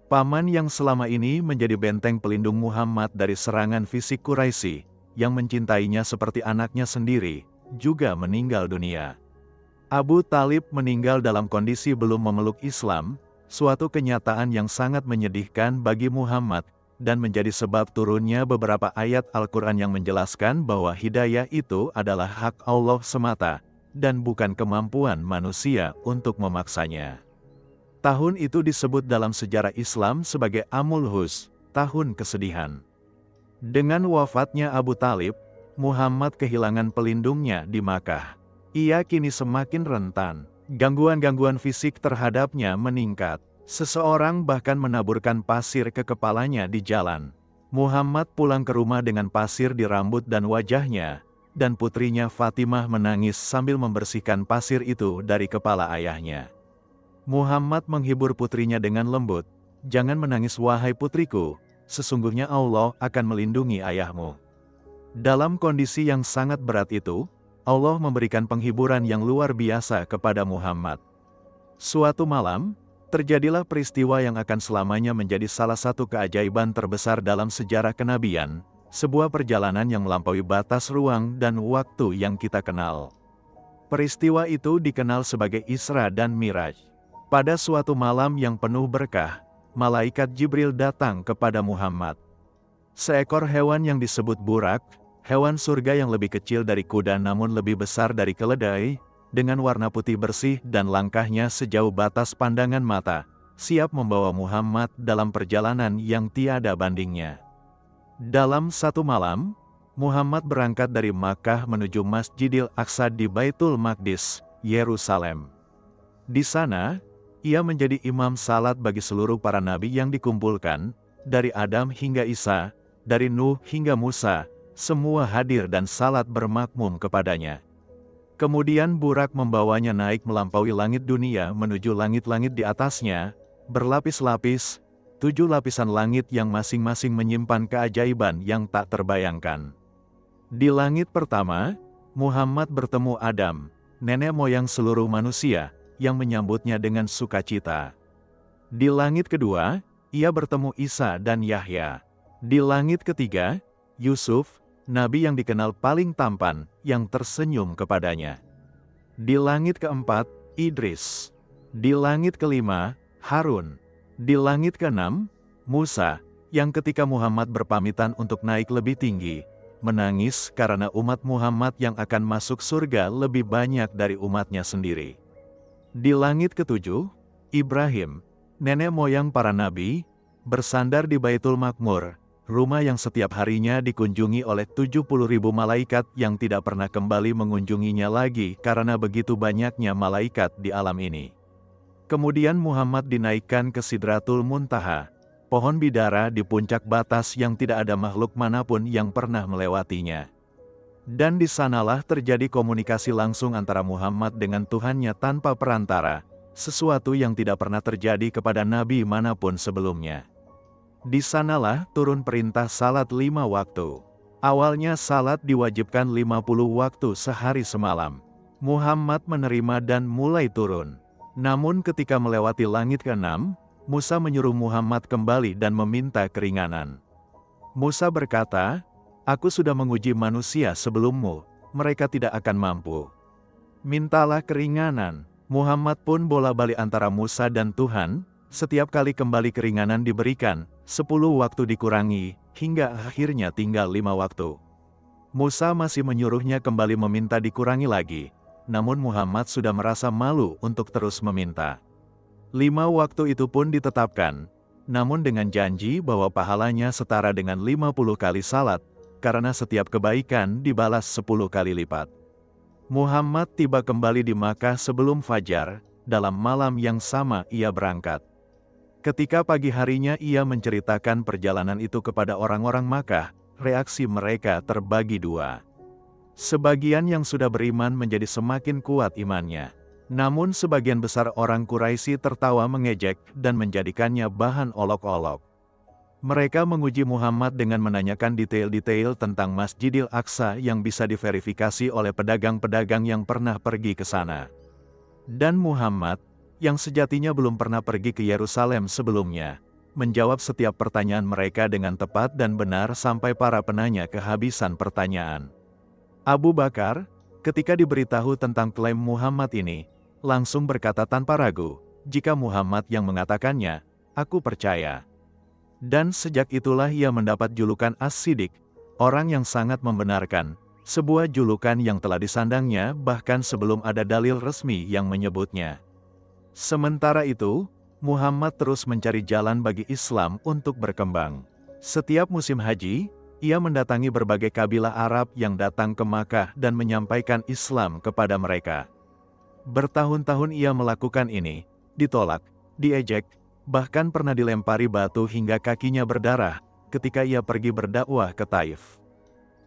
Paman yang selama ini menjadi benteng pelindung Muhammad dari serangan fisik Quraisy, yang mencintainya seperti anaknya sendiri, juga meninggal dunia. Abu Thalib meninggal dalam kondisi belum memeluk Islam, suatu kenyataan yang sangat menyedihkan bagi Muhammad, dan menjadi sebab turunnya beberapa ayat Al-Quran yang menjelaskan bahwa hidayah itu adalah hak Allah semata, dan bukan kemampuan manusia untuk memaksanya. Tahun itu disebut dalam sejarah Islam sebagai Amul Huzn, tahun kesedihan. Dengan wafatnya Abu Thalib, Muhammad kehilangan pelindungnya di Makkah. Ia kini semakin rentan. Gangguan-gangguan fisik terhadapnya meningkat. Seseorang bahkan menaburkan pasir ke kepalanya di jalan. Muhammad pulang ke rumah dengan pasir di rambut dan wajahnya, dan putrinya Fatimah menangis sambil membersihkan pasir itu dari kepala ayahnya. Muhammad menghibur putrinya dengan lembut, "Jangan menangis wahai putriku, sesungguhnya Allah akan melindungi ayahmu." Dalam kondisi yang sangat berat itu, Allah memberikan penghiburan yang luar biasa kepada Muhammad. Suatu malam, terjadilah peristiwa yang akan selamanya menjadi salah satu keajaiban terbesar dalam sejarah kenabian, sebuah perjalanan yang melampaui batas ruang dan waktu yang kita kenal. Peristiwa itu dikenal sebagai Isra dan Miraj. Pada suatu malam yang penuh berkah, malaikat Jibril datang kepada Muhammad. Seekor hewan yang disebut burak, Hewan surga yang lebih kecil dari kuda namun lebih besar dari keledai, dengan warna putih bersih dan langkahnya sejauh batas pandangan mata, siap membawa Muhammad dalam perjalanan yang tiada bandingnya. Dalam satu malam, Muhammad berangkat dari Makkah menuju Masjidil Aqsa di Baitul Maqdis, Yerusalem. Di sana, ia menjadi imam salat bagi seluruh para nabi yang dikumpulkan, dari Adam hingga Isa, dari Nuh hingga Musa, semua hadir dan salat bermakmum kepadanya. Kemudian burak membawanya naik melampaui langit dunia menuju langit-langit di atasnya, berlapis-lapis, 7 lapisan langit yang masing-masing menyimpan keajaiban yang tak terbayangkan. Di langit pertama, Muhammad bertemu Adam, nenek moyang seluruh manusia, yang menyambutnya dengan sukacita. Di langit kedua, ia bertemu Isa dan Yahya. Di langit ketiga, Yusuf, nabi yang dikenal paling tampan, yang tersenyum kepadanya. Di langit keempat, Idris. Di langit kelima, Harun. Di langit keenam, Musa, yang ketika Muhammad berpamitan untuk naik lebih tinggi, menangis karena umat Muhammad yang akan masuk surga lebih banyak dari umatnya sendiri. Di langit ketujuh, Ibrahim, nenek moyang para nabi, bersandar di Baitul Maqmur, rumah yang setiap harinya dikunjungi oleh 70.000 malaikat yang tidak pernah kembali mengunjunginya lagi karena begitu banyaknya malaikat di alam ini. Kemudian Muhammad dinaikkan ke Sidratul Muntaha, pohon bidara di puncak batas yang tidak ada makhluk manapun yang pernah melewatinya. Dan di sanalah terjadi komunikasi langsung antara Muhammad dengan Tuhannya tanpa perantara, sesuatu yang tidak pernah terjadi kepada nabi manapun sebelumnya. Di sanalah turun perintah salat 5 waktu. Awalnya salat diwajibkan 50 waktu sehari semalam. Muhammad menerima dan mulai turun. Namun ketika melewati langit ke-6, Musa menyuruh Muhammad kembali dan meminta keringanan. Musa berkata, "Aku sudah menguji manusia sebelummu, mereka tidak akan mampu. Mintalah keringanan." Muhammad pun bola-balik antara Musa dan Tuhan. Setiap kali kembali keringanan diberikan, 10 waktu dikurangi, hingga akhirnya tinggal 5 waktu. Musa masih menyuruhnya kembali meminta dikurangi lagi, namun Muhammad sudah merasa malu untuk terus meminta. 5 waktu itu pun ditetapkan, namun dengan janji bahwa pahalanya setara dengan 50 kali salat, karena setiap kebaikan dibalas 10 kali lipat. Muhammad tiba kembali di Makkah sebelum fajar, dalam malam yang sama ia berangkat. Ketika pagi harinya ia menceritakan perjalanan itu kepada orang-orang Makkah, reaksi mereka terbagi dua. Sebagian yang sudah beriman menjadi semakin kuat imannya. Namun sebagian besar orang Quraisy tertawa mengejek dan menjadikannya bahan olok-olok. Mereka menguji Muhammad dengan menanyakan detail-detail tentang Masjidil Aqsa yang bisa diverifikasi oleh pedagang-pedagang yang pernah pergi ke sana. Dan Muhammad, yang sejatinya belum pernah pergi ke Yerusalem sebelumnya, menjawab setiap pertanyaan mereka dengan tepat dan benar sampai para penanya kehabisan pertanyaan. Abu Bakar, ketika diberitahu tentang klaim Muhammad ini, langsung berkata tanpa ragu, "Jika Muhammad yang mengatakannya, aku percaya." Dan sejak itulah ia mendapat julukan As-Siddiq, orang yang sangat membenarkan, sebuah julukan yang telah disandangnya bahkan sebelum ada dalil resmi yang menyebutnya. Sementara itu, Muhammad terus mencari jalan bagi Islam untuk berkembang. Setiap musim haji, ia mendatangi berbagai kabilah Arab yang datang ke Makkah dan menyampaikan Islam kepada mereka. Bertahun-tahun ia melakukan ini, ditolak, diejek, bahkan pernah dilempari batu hingga kakinya berdarah ketika ia pergi berdakwah ke Taif.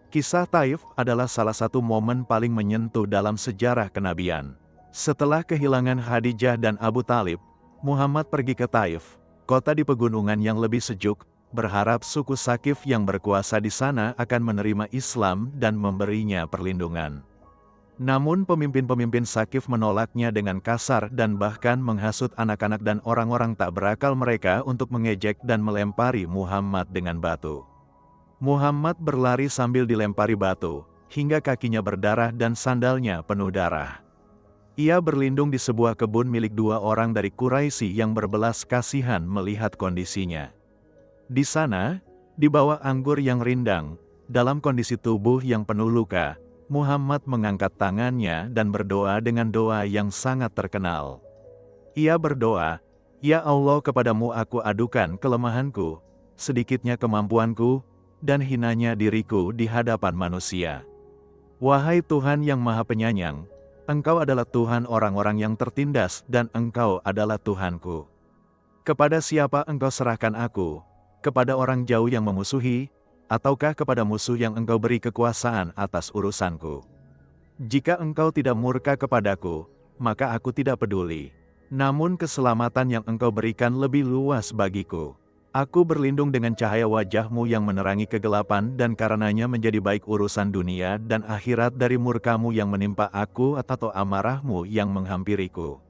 Kisah Taif adalah salah satu momen paling menyentuh dalam sejarah kenabian. Setelah kehilangan Khadijah dan Abu Talib, Muhammad pergi ke Taif, kota di pegunungan yang lebih sejuk, berharap suku Sakif yang berkuasa di sana akan menerima Islam dan memberinya perlindungan. Namun pemimpin-pemimpin Sakif menolaknya dengan kasar dan bahkan menghasut anak-anak dan orang-orang tak berakal mereka untuk mengejek dan melempari Muhammad dengan batu. Muhammad berlari sambil dilempari batu, hingga kakinya berdarah dan sandalnya penuh darah. Ia berlindung di sebuah kebun milik 2 orang dari Quraisy yang berbelas kasihan melihat kondisinya. Di sana, di bawah anggur yang rindang, dalam kondisi tubuh yang penuh luka, Muhammad mengangkat tangannya dan berdoa dengan doa yang sangat terkenal. Ia berdoa, "Ya Allah, kepadamu aku adukan kelemahanku, sedikitnya kemampuanku, dan hinanya diriku di hadapan manusia. Wahai Tuhan yang Maha Penyayang, Engkau adalah Tuhan orang-orang yang tertindas dan Engkau adalah Tuhanku. Kepada siapa Engkau serahkan aku? Kepada orang jauh yang memusuhi, ataukah kepada musuh yang Engkau beri kekuasaan atas urusanku? Jika Engkau tidak murka kepadaku, maka aku tidak peduli. Namun keselamatan yang Engkau berikan lebih luas bagiku. Aku berlindung dengan cahaya wajah-Mu yang menerangi kegelapan dan karenanya menjadi baik urusan dunia dan akhirat dari murka-Mu yang menimpa aku atau amarah-Mu yang menghampiriku.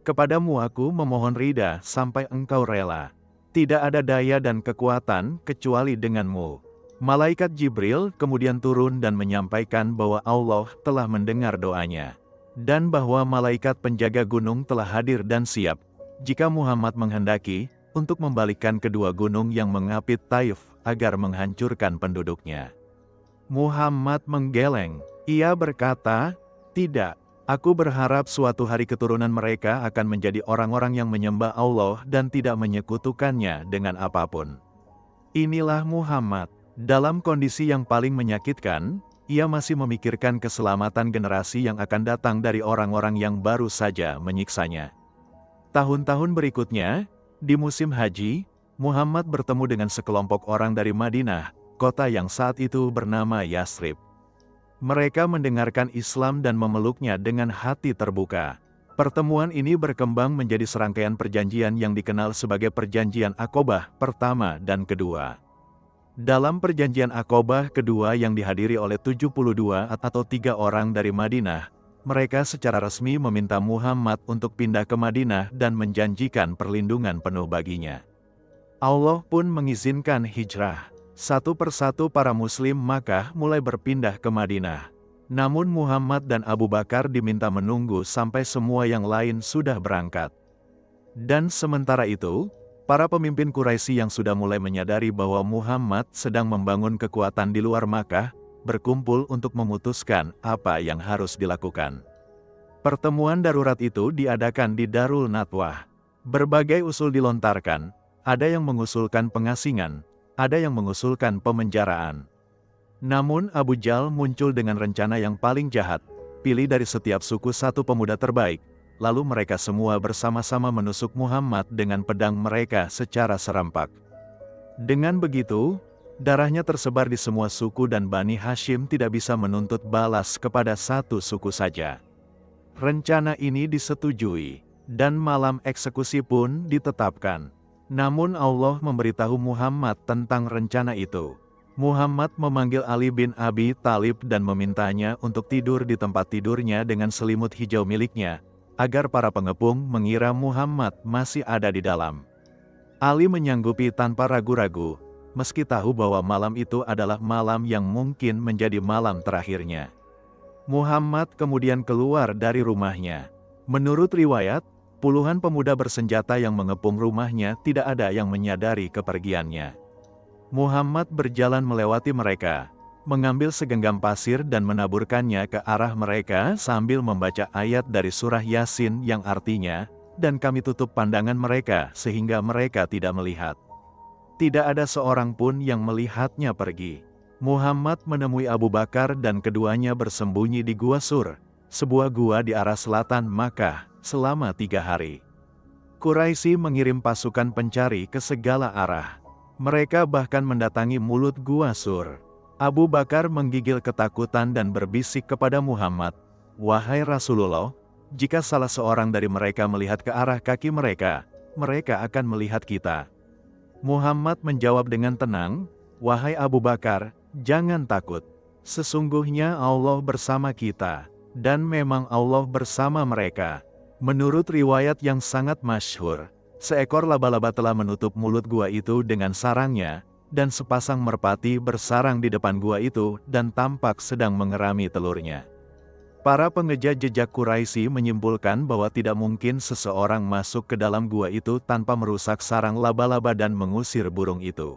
Kepadamu aku memohon rida sampai Engkau rela. Tidak ada daya dan kekuatan kecuali dengan-Mu." Malaikat Jibril kemudian turun dan menyampaikan bahwa Allah telah mendengar doanya. Dan bahwa malaikat penjaga gunung telah hadir dan siap, jika Muhammad menghendaki, untuk membalikkan kedua gunung yang mengapit Taif agar menghancurkan penduduknya. Muhammad menggeleng. Ia berkata, "Tidak, aku berharap suatu hari keturunan mereka akan menjadi orang-orang yang menyembah Allah dan tidak menyekutukannya dengan apapun." Inilah Muhammad. Dalam kondisi yang paling menyakitkan, ia masih memikirkan keselamatan generasi yang akan datang dari orang-orang yang baru saja menyiksanya. Tahun-tahun berikutnya, di musim haji, Muhammad bertemu dengan sekelompok orang dari Madinah, kota yang saat itu bernama Yasrib. Mereka mendengarkan Islam dan memeluknya dengan hati terbuka. Pertemuan ini berkembang menjadi serangkaian perjanjian yang dikenal sebagai Perjanjian Aqobah pertama dan kedua. Dalam Perjanjian Aqobah kedua yang dihadiri oleh 72 atau 3 orang dari Madinah, mereka secara resmi meminta Muhammad untuk pindah ke Madinah dan menjanjikan perlindungan penuh baginya. Allah pun mengizinkan hijrah. Satu persatu para muslim Makkah mulai berpindah ke Madinah. Namun Muhammad dan Abu Bakar diminta menunggu sampai semua yang lain sudah berangkat. Dan sementara itu, para pemimpin Quraisy yang sudah mulai menyadari bahwa Muhammad sedang membangun kekuatan di luar Makkah, berkumpul untuk memutuskan apa yang harus dilakukan. Pertemuan darurat itu diadakan di Darul Nadwah. Berbagai usul dilontarkan, ada yang mengusulkan pengasingan, ada yang mengusulkan pemenjaraan. Namun Abu Jal muncul dengan rencana yang paling jahat, pilih dari setiap suku satu pemuda terbaik. Lalu mereka semua bersama-sama menusuk Muhammad dengan pedang mereka secara serempak. Dengan begitu, darahnya tersebar di semua suku dan Bani Hashim tidak bisa menuntut balas kepada satu suku saja. Rencana ini disetujui, dan malam eksekusi pun ditetapkan. Namun Allah memberitahu Muhammad tentang rencana itu. Muhammad memanggil Ali bin Abi Thalib dan memintanya untuk tidur di tempat tidurnya dengan selimut hijau miliknya, agar para pengepung mengira Muhammad masih ada di dalam. Ali menyanggupi tanpa ragu-ragu, meski tahu bahwa malam itu adalah malam yang mungkin menjadi malam terakhirnya. Muhammad kemudian keluar dari rumahnya. Menurut riwayat, puluhan pemuda bersenjata yang mengepung rumahnya tidak ada yang menyadari kepergiannya. Muhammad berjalan melewati mereka, mengambil segenggam pasir dan menaburkannya ke arah mereka sambil membaca ayat dari surah Yasin yang artinya, "Dan kami tutup pandangan mereka sehingga mereka tidak melihat." Tidak ada seorang pun yang melihatnya pergi. Muhammad menemui Abu Bakar dan keduanya bersembunyi di Gua Sur, sebuah gua di arah selatan Makkah, selama 3 hari. Quraisy mengirim pasukan pencari ke segala arah. Mereka bahkan mendatangi mulut Gua Sur. Abu Bakar menggigil ketakutan dan berbisik kepada Muhammad, "Wahai Rasulullah, jika salah seorang dari mereka melihat ke arah kaki mereka, mereka akan melihat kita." Muhammad menjawab dengan tenang, "Wahai Abu Bakar, jangan takut. Sesungguhnya Allah bersama kita, dan memang Allah bersama mereka." Menurut riwayat yang sangat masyhur, seekor laba-laba telah menutup mulut gua itu dengan sarangnya, dan sepasang merpati bersarang di depan gua itu dan tampak sedang mengerami telurnya. Para pengejar jejak Quraisy menyimpulkan bahwa tidak mungkin seseorang masuk ke dalam gua itu tanpa merusak sarang laba-laba dan mengusir burung itu.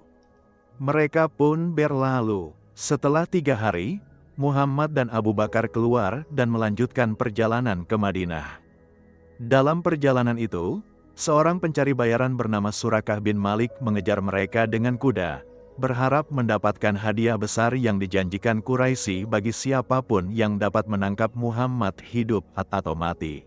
Mereka pun berlalu. Setelah 3 hari, Muhammad dan Abu Bakar keluar dan melanjutkan perjalanan ke Madinah. Dalam perjalanan itu, seorang pencari bayaran bernama Surakah bin Malik mengejar mereka dengan kuda, berharap mendapatkan hadiah besar yang dijanjikan Quraisy bagi siapapun yang dapat menangkap Muhammad hidup atau mati.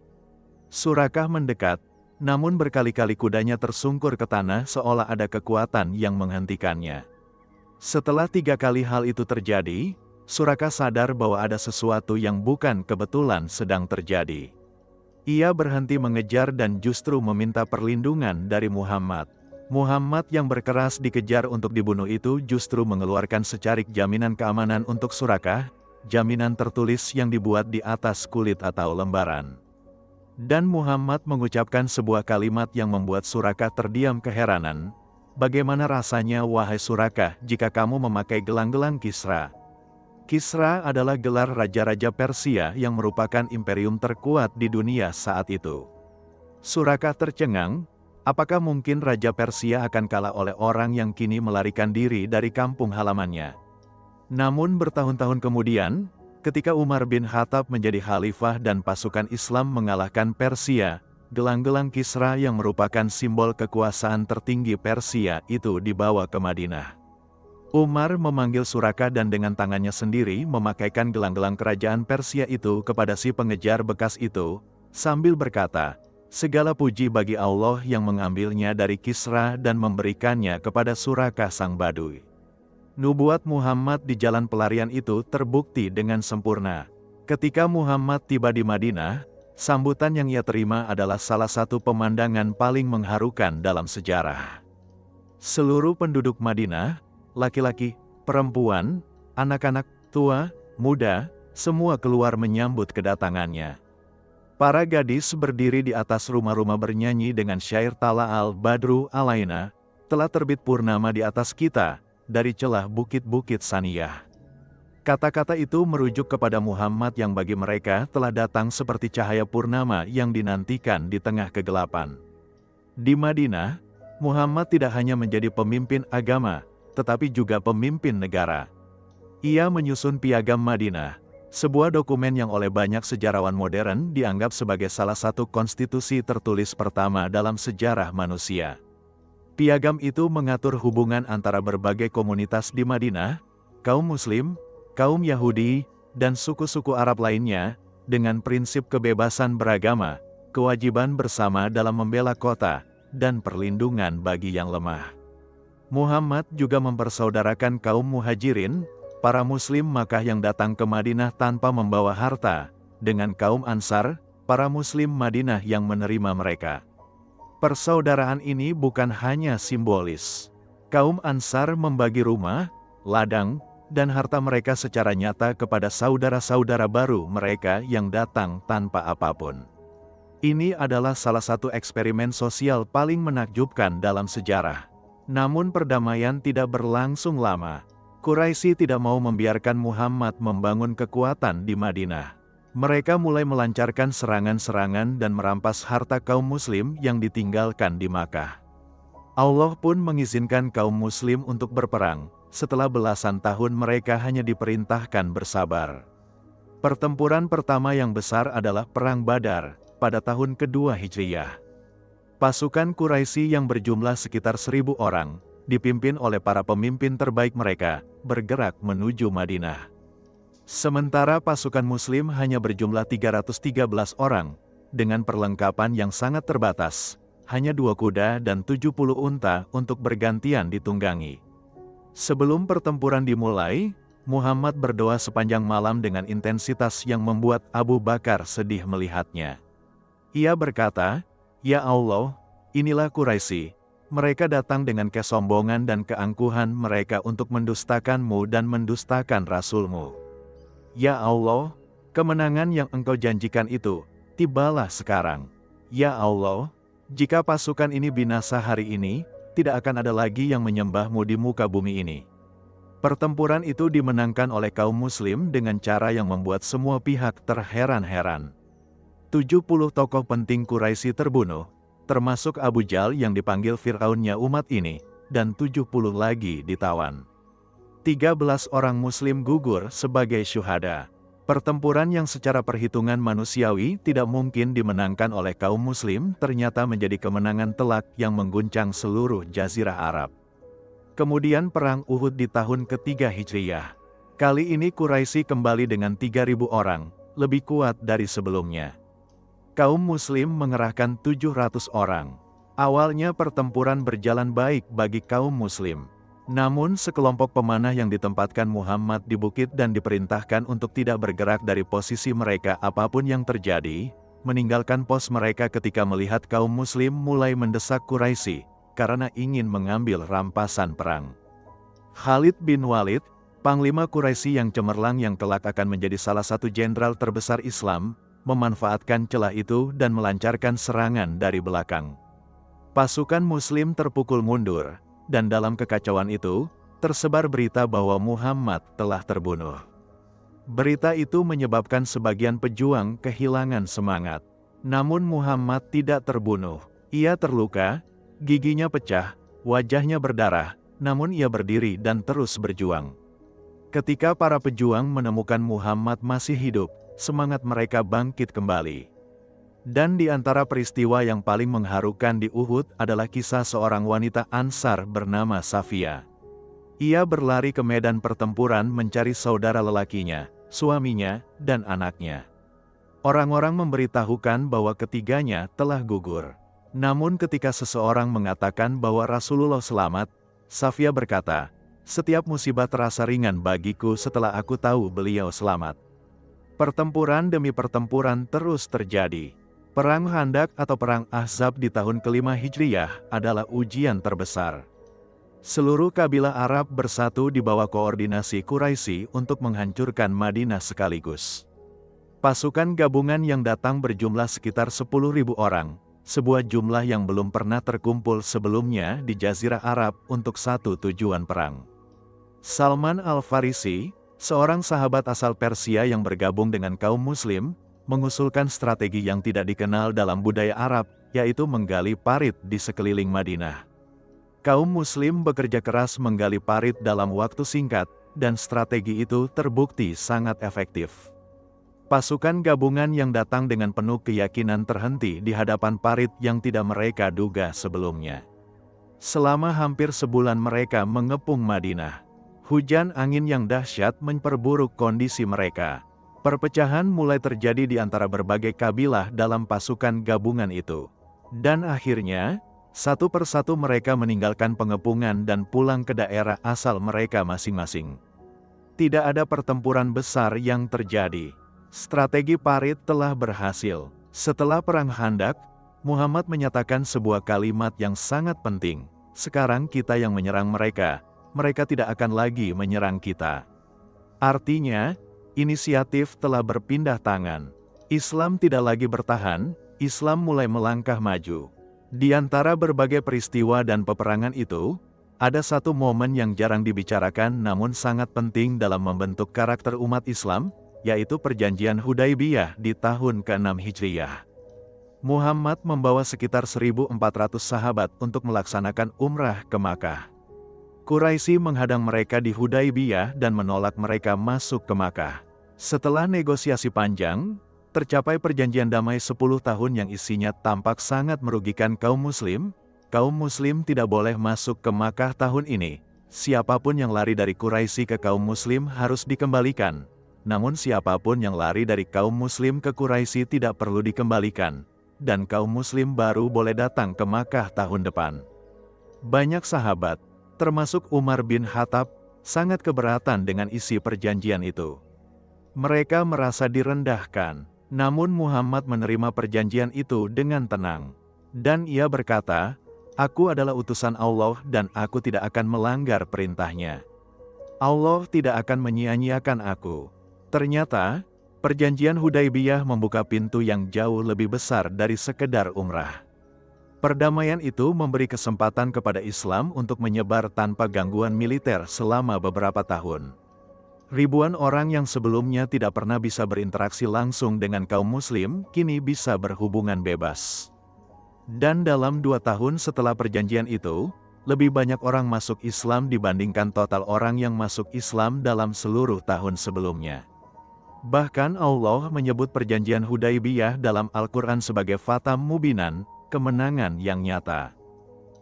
Surakah mendekat, namun berkali-kali kudanya tersungkur ke tanah seolah ada kekuatan yang menghentikannya. Setelah 3 kali hal itu terjadi, Surakah sadar bahwa ada sesuatu yang bukan kebetulan sedang terjadi. Ia berhenti mengejar dan justru meminta perlindungan dari Muhammad. Muhammad yang berkeras dikejar untuk dibunuh itu justru mengeluarkan secarik jaminan keamanan untuk Surakah, jaminan tertulis yang dibuat di atas kulit atau lembaran. Dan Muhammad mengucapkan sebuah kalimat yang membuat Surakah terdiam keheranan. Bagaimana rasanya wahai Surakah jika kamu memakai gelang-gelang Kisra? Kisra adalah gelar raja-raja Persia yang merupakan imperium terkuat di dunia saat itu. Surakah tercengang, apakah mungkin Raja Persia akan kalah oleh orang yang kini melarikan diri dari kampung halamannya? Namun bertahun-tahun kemudian, ketika Umar bin Khattab menjadi khalifah dan pasukan Islam mengalahkan Persia, gelang-gelang Kisra yang merupakan simbol kekuasaan tertinggi Persia itu dibawa ke Madinah. Umar memanggil Surakah dan dengan tangannya sendiri memakaikan gelang-gelang kerajaan Persia itu kepada si pengejar bekas itu, sambil berkata, "Segala puji bagi Allah yang mengambilnya dari Kisra dan memberikannya kepada Surakah sang Badui." Nubuat Muhammad di jalan pelarian itu terbukti dengan sempurna. Ketika Muhammad tiba di Madinah, sambutan yang ia terima adalah salah satu pemandangan paling mengharukan dalam sejarah. Seluruh penduduk Madinah, laki-laki, perempuan, anak-anak, tua, muda, semua keluar menyambut kedatangannya. Para gadis berdiri di atas rumah-rumah bernyanyi dengan syair Tala'al Badru Alaina, telah terbit purnama di atas kita, dari celah bukit-bukit Saniyah. Kata-kata itu merujuk kepada Muhammad yang bagi mereka telah datang seperti cahaya purnama yang dinantikan di tengah kegelapan. Di Madinah, Muhammad tidak hanya menjadi pemimpin agama, tetapi juga pemimpin negara. Ia menyusun Piagam Madinah, sebuah dokumen yang oleh banyak sejarawan modern dianggap sebagai salah satu konstitusi tertulis pertama dalam sejarah manusia. Piagam itu mengatur hubungan antara berbagai komunitas di Madinah, kaum Muslim, kaum Yahudi, dan suku-suku Arab lainnya, dengan prinsip kebebasan beragama, kewajiban bersama dalam membela kota, dan perlindungan bagi yang lemah. Muhammad juga mempersaudarakan kaum Muhajirin, para Muslim Makkah yang datang ke Madinah tanpa membawa harta, dengan kaum Ansar, para Muslim Madinah yang menerima mereka. Persaudaraan ini bukan hanya simbolis. Kaum Ansar membagi rumah, ladang, dan harta mereka secara nyata kepada saudara-saudara baru mereka yang datang tanpa apapun. Ini adalah salah satu eksperimen sosial paling menakjubkan dalam sejarah. Namun perdamaian tidak berlangsung lama. Quraisy tidak mau membiarkan Muhammad membangun kekuatan di Madinah. Mereka mulai melancarkan serangan-serangan dan merampas harta kaum muslim yang ditinggalkan di Makkah. Allah pun mengizinkan kaum muslim untuk berperang. Setelah belasan tahun mereka hanya diperintahkan bersabar. Pertempuran pertama yang besar adalah Perang Badar, pada tahun kedua Hijriyah. Pasukan Quraisy yang berjumlah sekitar 1.000 orang, dipimpin oleh para pemimpin terbaik mereka, bergerak menuju Madinah. Sementara pasukan Muslim hanya berjumlah 313 orang, dengan perlengkapan yang sangat terbatas, hanya 2 kuda dan 70 unta untuk bergantian ditunggangi. Sebelum pertempuran dimulai, Muhammad berdoa sepanjang malam dengan intensitas yang membuat Abu Bakar sedih melihatnya. Ia berkata, "Ya Allah, inilah Quraisy. Mereka datang dengan kesombongan dan keangkuhan mereka untuk mendustakan-Mu dan mendustakan Rasul-Mu. Ya Allah, kemenangan yang Engkau janjikan itu, tibalah sekarang. Ya Allah, jika pasukan ini binasa hari ini, tidak akan ada lagi yang menyembah-Mu di muka bumi ini." Pertempuran itu dimenangkan oleh kaum muslim dengan cara yang membuat semua pihak terheran-heran. 70 tokoh penting Quraisy terbunuh, termasuk Abu Jahal yang dipanggil Fir'aunnya umat ini, dan 70 lagi ditawan. 13 orang muslim gugur sebagai syuhada. Pertempuran yang secara perhitungan manusiawi tidak mungkin dimenangkan oleh kaum muslim ternyata menjadi kemenangan telak yang mengguncang seluruh jazirah Arab. Kemudian perang Uhud di tahun ketiga Hijriyah. Kali ini Quraisy kembali dengan 3.000 orang, lebih kuat dari sebelumnya. Kaum muslim mengerahkan 700 orang. Awalnya pertempuran berjalan baik bagi kaum muslim. Namun sekelompok pemanah yang ditempatkan Muhammad di bukit dan diperintahkan untuk tidak bergerak dari posisi mereka apapun yang terjadi, meninggalkan pos mereka ketika melihat kaum muslim mulai mendesak Quraisy karena ingin mengambil rampasan perang. Khalid bin Walid, Panglima Quraisy yang cemerlang yang kelak akan menjadi salah satu jenderal terbesar Islam, memanfaatkan celah itu dan melancarkan serangan dari belakang. Pasukan muslim terpukul mundur. Dan dalam kekacauan itu, tersebar berita bahwa Muhammad telah terbunuh. Berita itu menyebabkan sebagian pejuang kehilangan semangat. Namun Muhammad tidak terbunuh. Ia terluka, giginya pecah, wajahnya berdarah, namun ia berdiri dan terus berjuang. Ketika para pejuang menemukan Muhammad masih hidup, semangat mereka bangkit kembali. Dan di antara peristiwa yang paling mengharukan di Uhud adalah kisah seorang wanita Ansar bernama Safia. Ia berlari ke medan pertempuran mencari saudara lelakinya, suaminya, dan anaknya. Orang-orang memberitahukan bahwa ketiganya telah gugur. Namun ketika seseorang mengatakan bahwa Rasulullah selamat, Safia berkata, "Setiap musibah terasa ringan bagiku setelah aku tahu beliau selamat." Pertempuran demi pertempuran terus terjadi. Perang Khandaq atau Perang Ahzab di tahun kelima Hijriyah adalah ujian terbesar. Seluruh kabilah Arab bersatu di bawah koordinasi Quraisy untuk menghancurkan Madinah sekaligus. Pasukan gabungan yang datang berjumlah sekitar 10.000 orang, sebuah jumlah yang belum pernah terkumpul sebelumnya di Jazirah Arab untuk satu tujuan perang. Salman Al-Farisi, seorang sahabat asal Persia yang bergabung dengan kaum muslim, mengusulkan strategi yang tidak dikenal dalam budaya Arab, yaitu menggali parit di sekeliling Madinah. Kaum muslim bekerja keras menggali parit dalam waktu singkat, dan strategi itu terbukti sangat efektif. Pasukan gabungan yang datang dengan penuh keyakinan terhenti di hadapan parit yang tidak mereka duga sebelumnya. Selama hampir sebulan mereka mengepung Madinah. Hujan angin yang dahsyat memperburuk kondisi mereka. Perpecahan mulai terjadi di antara berbagai kabilah dalam pasukan gabungan itu. Dan akhirnya, satu persatu mereka meninggalkan pengepungan dan pulang ke daerah asal mereka masing-masing. Tidak ada pertempuran besar yang terjadi. Strategi parit telah berhasil. Setelah Perang Khandaq, Muhammad menyatakan sebuah kalimat yang sangat penting. Sekarang kita yang menyerang mereka, mereka tidak akan lagi menyerang kita. Artinya, inisiatif telah berpindah tangan. Islam tidak lagi bertahan, Islam mulai melangkah maju. Di antara berbagai peristiwa dan peperangan itu, ada satu momen yang jarang dibicarakan namun sangat penting dalam membentuk karakter umat Islam, yaitu Perjanjian Hudaybiyah di tahun ke-6 Hijriyah. Muhammad membawa sekitar 1.400 sahabat untuk melaksanakan umrah ke Makkah. Quraisy menghadang mereka di Hudaybiyah dan menolak mereka masuk ke Makkah. Setelah negosiasi panjang, tercapai perjanjian damai 10 tahun yang isinya tampak sangat merugikan kaum muslim. Kaum muslim tidak boleh masuk ke Makkah tahun ini. Siapapun yang lari dari Quraisy ke kaum muslim harus dikembalikan. Namun siapapun yang lari dari kaum muslim ke Quraisy tidak perlu dikembalikan. Dan kaum muslim baru boleh datang ke Makkah tahun depan. Banyak sahabat, termasuk Umar bin Khattab, sangat keberatan dengan isi perjanjian itu. Mereka merasa direndahkan, namun Muhammad menerima perjanjian itu dengan tenang. Dan ia berkata, "Aku adalah utusan Allah dan aku tidak akan melanggar perintahnya. Allah tidak akan menyia-nyiakan aku." Ternyata, perjanjian Hudaybiyah membuka pintu yang jauh lebih besar dari sekedar umrah. Perdamaian itu memberi kesempatan kepada Islam untuk menyebar tanpa gangguan militer selama beberapa tahun. Ribuan orang yang sebelumnya tidak pernah bisa berinteraksi langsung dengan kaum muslim, kini bisa berhubungan bebas. Dan dalam 2 tahun setelah perjanjian itu, lebih banyak orang masuk Islam dibandingkan total orang yang masuk Islam dalam seluruh tahun sebelumnya. Bahkan Allah menyebut perjanjian Hudaibiyah dalam Al-Quran sebagai fatam mubinan, kemenangan yang nyata.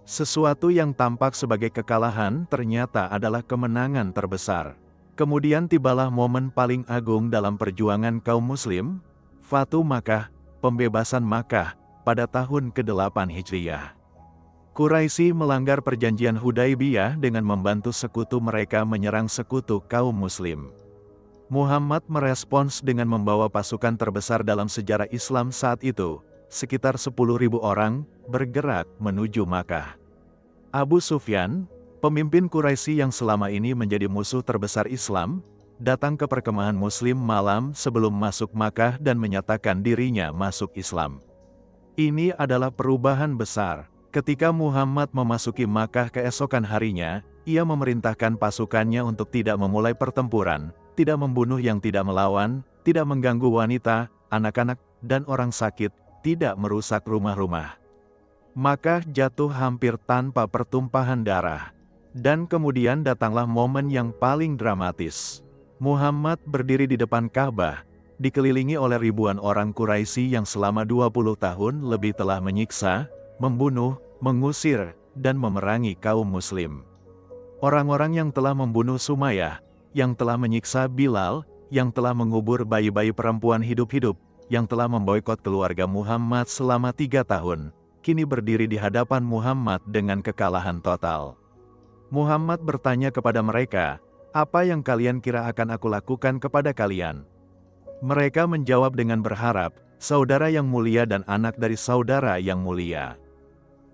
Sesuatu yang tampak sebagai kekalahan ternyata adalah kemenangan terbesar. Kemudian tibalah momen paling agung dalam perjuangan kaum muslim, Fatu Makkah, pembebasan Makkah, pada tahun ke-8 Hijriyah. Quraisy melanggar perjanjian Hudaibiyah dengan membantu sekutu mereka menyerang sekutu kaum muslim. Muhammad merespons dengan membawa pasukan terbesar dalam sejarah Islam saat itu, sekitar 10.000 orang, bergerak menuju Makkah. Abu Sufyan, pemimpin Quraisy yang selama ini menjadi musuh terbesar Islam, datang ke perkemahan muslim malam sebelum masuk Makkah dan menyatakan dirinya masuk Islam. Ini adalah perubahan besar. Ketika Muhammad memasuki Makkah keesokan harinya, ia memerintahkan pasukannya untuk tidak memulai pertempuran, tidak membunuh yang tidak melawan, tidak mengganggu wanita, anak-anak, dan orang sakit, tidak merusak rumah-rumah. Makkah jatuh hampir tanpa pertumpahan darah. Dan kemudian datanglah momen yang paling dramatis. Muhammad berdiri di depan Ka'bah, dikelilingi oleh ribuan orang Quraisy yang selama 20 tahun lebih telah menyiksa, membunuh, mengusir, dan memerangi kaum muslim. Orang-orang yang telah membunuh Sumayyah, yang telah menyiksa Bilal, yang telah mengubur bayi-bayi perempuan hidup-hidup, yang telah memboikot keluarga Muhammad selama 3 tahun, kini berdiri di hadapan Muhammad dengan kekalahan total. Muhammad bertanya kepada mereka, "Apa yang kalian kira akan aku lakukan kepada kalian?" Mereka menjawab dengan berharap, "Saudara yang mulia dan anak dari saudara yang mulia."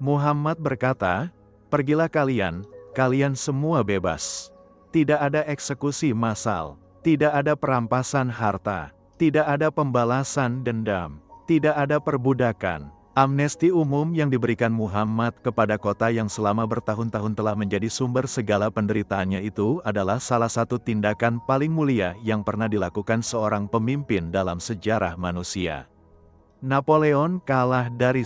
Muhammad berkata, "Pergilah kalian semua bebas. Tidak ada eksekusi massal, tidak ada perampasan harta, tidak ada pembalasan dendam, tidak ada perbudakan." Amnesti umum yang diberikan Muhammad kepada kota yang selama bertahun-tahun telah menjadi sumber segala penderitaannya itu adalah salah satu tindakan paling mulia yang pernah dilakukan seorang pemimpin dalam sejarah manusia. Napoleon kalah dari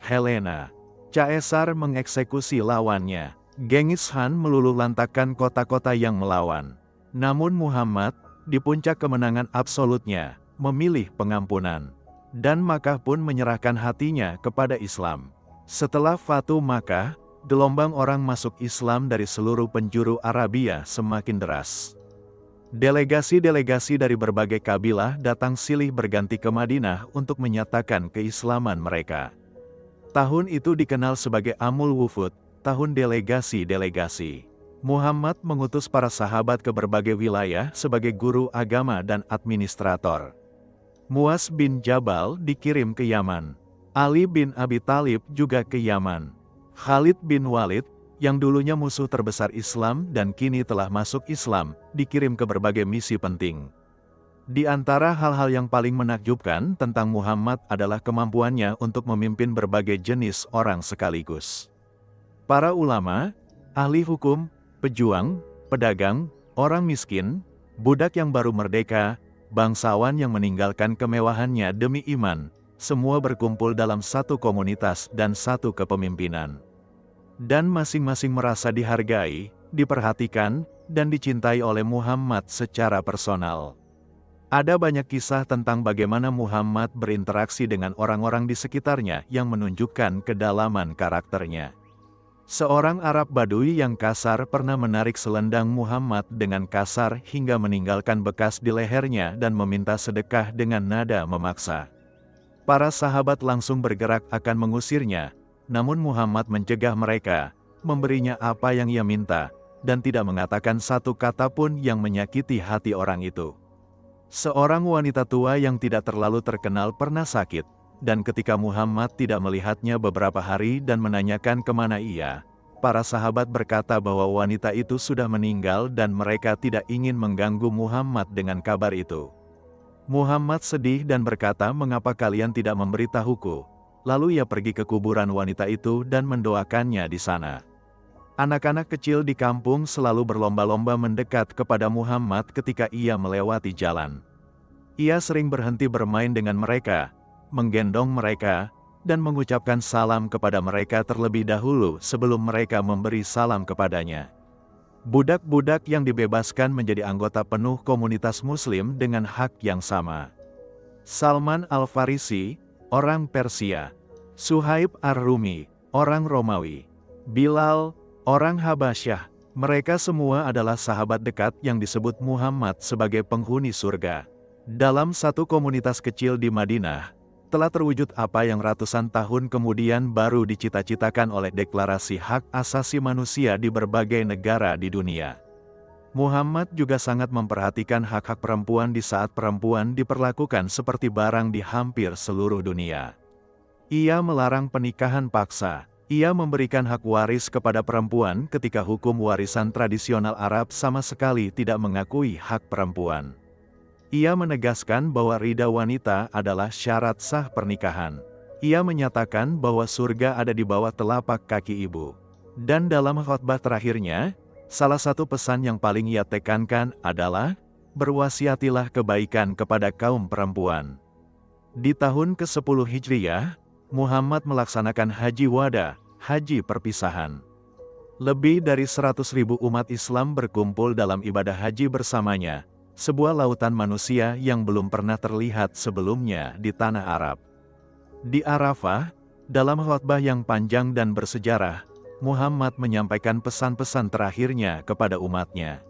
Helena. Caesar mengeksekusi lawannya. Genghis Khan meluluhlantakkan kota-kota yang melawan. Namun Muhammad, di puncak kemenangan absolutnya, memilih pengampunan. Dan Makkah pun menyerahkan hatinya kepada Islam. Setelah Fatu Makkah, gelombang orang masuk Islam dari seluruh penjuru Arabia semakin deras. Delegasi-delegasi dari berbagai kabilah datang silih berganti ke Madinah untuk menyatakan keislaman mereka. Tahun itu dikenal sebagai Amul Wufud, tahun delegasi-delegasi. Muhammad mengutus para sahabat ke berbagai wilayah sebagai guru agama dan administrator. Muaz bin Jabal dikirim ke Yaman. Ali bin Abi Thalib juga ke Yaman. Khalid bin Walid, yang dulunya musuh terbesar Islam dan kini telah masuk Islam, dikirim ke berbagai misi penting. Di antara hal-hal yang paling menakjubkan tentang Muhammad adalah kemampuannya untuk memimpin berbagai jenis orang sekaligus. Para ulama, ahli hukum, pejuang, pedagang, orang miskin, budak yang baru merdeka, bangsawan yang meninggalkan kemewahannya demi iman, semua berkumpul dalam satu komunitas dan satu kepemimpinan. Dan masing-masing merasa dihargai, diperhatikan, dan dicintai oleh Muhammad secara personal. Ada banyak kisah tentang bagaimana Muhammad berinteraksi dengan orang-orang di sekitarnya yang menunjukkan kedalaman karakternya. Seorang Arab Badui yang kasar pernah menarik selendang Muhammad dengan kasar hingga meninggalkan bekas di lehernya dan meminta sedekah dengan nada memaksa. Para sahabat langsung bergerak akan mengusirnya, namun Muhammad mencegah mereka, memberinya apa yang ia minta, dan tidak mengatakan satu kata pun yang menyakiti hati orang itu. Seorang wanita tua yang tidak terlalu terkenal pernah sakit, dan ketika Muhammad tidak melihatnya beberapa hari dan menanyakan kemana ia, para sahabat berkata bahwa wanita itu sudah meninggal dan mereka tidak ingin mengganggu Muhammad dengan kabar itu. Muhammad sedih dan berkata, "Mengapa kalian tidak memberitahuku?" Lalu ia pergi ke kuburan wanita itu dan mendoakannya di sana. Anak-anak kecil di kampung selalu berlomba-lomba mendekat kepada Muhammad ketika ia melewati jalan. Ia sering berhenti bermain dengan mereka, menggendong mereka, dan mengucapkan salam kepada mereka terlebih dahulu sebelum mereka memberi salam kepadanya. Budak-budak yang dibebaskan menjadi anggota penuh komunitas Muslim dengan hak yang sama. Salman Al-Farisi, orang Persia. Suhaib Ar-Rumi, orang Romawi. Bilal, orang Habasyah. Mereka semua adalah sahabat dekat yang disebut Muhammad sebagai penghuni surga. Dalam satu komunitas kecil di Madinah, telah terwujud apa yang ratusan tahun kemudian baru dicita-citakan oleh Deklarasi Hak Asasi Manusia di berbagai negara di dunia. Muhammad juga sangat memperhatikan hak-hak perempuan di saat perempuan diperlakukan seperti barang di hampir seluruh dunia. Ia melarang pernikahan paksa. Ia memberikan hak waris kepada perempuan ketika hukum warisan tradisional Arab sama sekali tidak mengakui hak perempuan. Ia menegaskan bahwa ridha wanita adalah syarat sah pernikahan. Ia menyatakan bahwa surga ada di bawah telapak kaki ibu. Dan dalam khotbah terakhirnya, salah satu pesan yang paling ia tekankan adalah, berwasiatilah kebaikan kepada kaum perempuan. Di tahun ke-10 Hijriyah, Muhammad melaksanakan Haji Wada, haji perpisahan. Lebih dari 100.000 umat Islam berkumpul dalam ibadah haji bersamanya, sebuah lautan manusia yang belum pernah terlihat sebelumnya di tanah Arab. Di Arafah, dalam khotbah yang panjang dan bersejarah, Muhammad menyampaikan pesan-pesan terakhirnya kepada umatnya.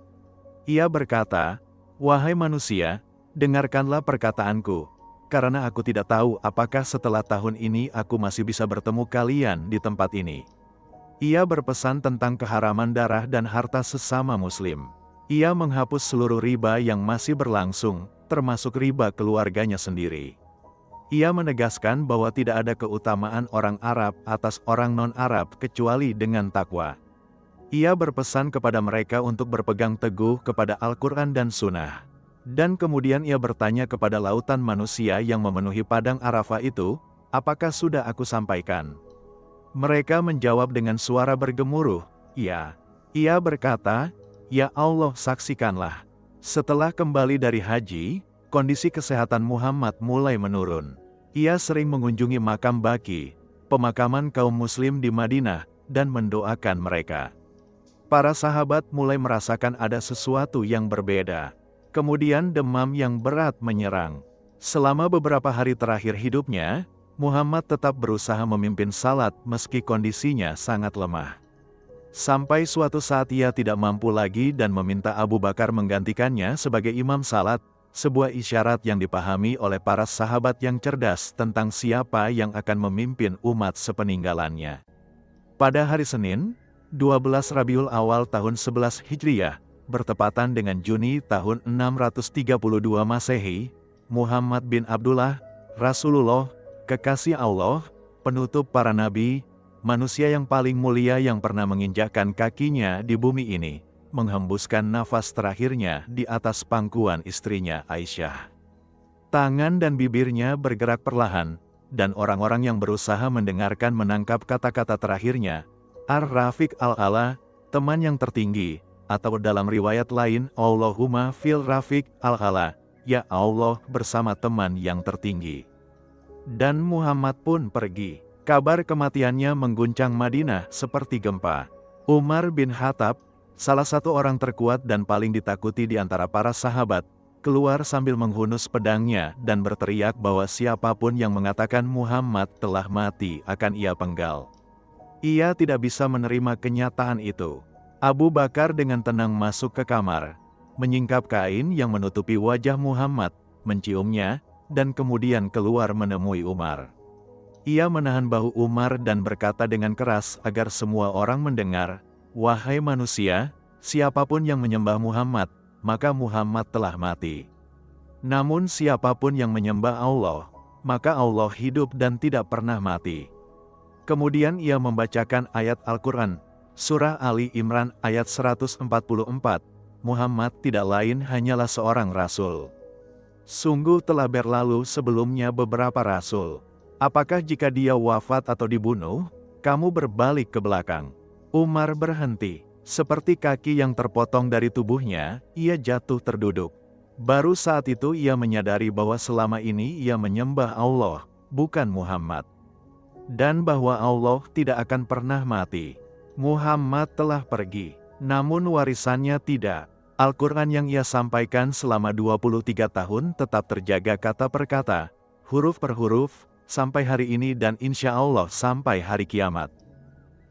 Ia berkata, "Wahai manusia, dengarkanlah perkataanku, karena aku tidak tahu apakah setelah tahun ini aku masih bisa bertemu kalian di tempat ini." Ia berpesan tentang keharaman darah dan harta sesama muslim. Ia menghapus seluruh riba yang masih berlangsung, termasuk riba keluarganya sendiri. Ia menegaskan bahwa tidak ada keutamaan orang Arab atas orang non-Arab kecuali dengan takwa. Ia berpesan kepada mereka untuk berpegang teguh kepada Al-Quran dan Sunnah. Dan kemudian ia bertanya kepada lautan manusia yang memenuhi padang Arafah itu, "Apakah sudah aku sampaikan?" Mereka menjawab dengan suara bergemuruh, "Ya." Ia berkata, "Ya Allah, saksikanlah." Setelah kembali dari haji, kondisi kesehatan Muhammad mulai menurun. Ia sering mengunjungi makam baqi, pemakaman kaum muslim di Madinah, dan mendoakan mereka. Para sahabat mulai merasakan ada sesuatu yang berbeda. Kemudian demam yang berat menyerang. Selama beberapa hari terakhir hidupnya, Muhammad tetap berusaha memimpin salat meski kondisinya sangat lemah. Sampai suatu saat ia tidak mampu lagi dan meminta Abu Bakar menggantikannya sebagai imam salat, sebuah isyarat yang dipahami oleh para sahabat yang cerdas tentang siapa yang akan memimpin umat sepeninggalannya. Pada hari Senin, 12 Rabiul Awal tahun 11 Hijriyah, bertepatan dengan Juni tahun 632 Masehi, Muhammad bin Abdullah, Rasulullah, kekasih Allah, penutup para nabi, manusia yang paling mulia yang pernah menginjakkan kakinya di bumi ini, menghembuskan nafas terakhirnya di atas pangkuan istrinya Aisyah. Tangan dan bibirnya bergerak perlahan, dan orang-orang yang berusaha mendengarkan menangkap kata-kata terakhirnya, Ar-Rafiq Al-Ala, teman yang tertinggi, atau dalam riwayat lain, Allahumma fil Rafiq Al-Ala, ya Allah bersama teman yang tertinggi. Dan Muhammad pun pergi. Kabar kematiannya mengguncang Madinah seperti gempa. Umar bin Khattab, salah satu orang terkuat dan paling ditakuti di antara para sahabat, keluar sambil menghunus pedangnya dan berteriak bahwa siapapun yang mengatakan Muhammad telah mati akan ia penggal. Ia tidak bisa menerima kenyataan itu. Abu Bakar dengan tenang masuk ke kamar, menyingkap kain yang menutupi wajah Muhammad, menciumnya, dan kemudian keluar menemui Umar. Ia menahan bahu Umar dan berkata dengan keras agar semua orang mendengar, "Wahai manusia, siapapun yang menyembah Muhammad, maka Muhammad telah mati. Namun siapapun yang menyembah Allah, maka Allah hidup dan tidak pernah mati." Kemudian ia membacakan ayat Al-Quran, Surah Ali Imran ayat 144, Muhammad tidak lain hanyalah seorang rasul. Sungguh telah berlalu sebelumnya beberapa rasul. Apakah jika dia wafat atau dibunuh, kamu berbalik ke belakang? Umar berhenti. Seperti kaki yang terpotong dari tubuhnya, ia jatuh terduduk. Baru saat itu ia menyadari bahwa selama ini ia menyembah Allah, bukan Muhammad. dan bahwa Allah tidak akan pernah mati. Muhammad telah pergi, namun warisannya tidak. Al-Quran yang ia sampaikan selama 23 tahun tetap terjaga kata per kata, huruf per huruf, sampai hari ini dan insya Allah sampai hari kiamat.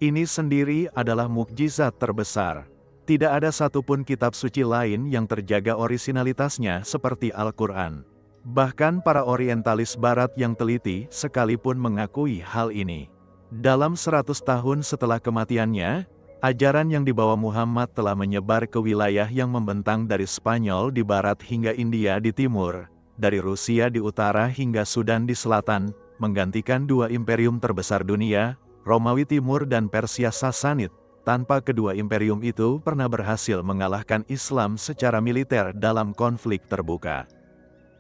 Ini sendiri adalah mukjizat terbesar. Tidak ada satupun kitab suci lain yang terjaga orisinalitasnya seperti Al-Quran. Bahkan para orientalis barat yang teliti sekalipun mengakui hal ini. Dalam 100 tahun setelah kematiannya, ajaran yang dibawa Muhammad telah menyebar ke wilayah yang membentang dari Spanyol di barat hingga India di timur, dari Rusia di utara hingga Sudan di selatan, menggantikan dua imperium terbesar dunia, Romawi Timur dan Persia Sasanid. Tanpa kedua imperium itu pernah berhasil mengalahkan Islam secara militer dalam konflik terbuka.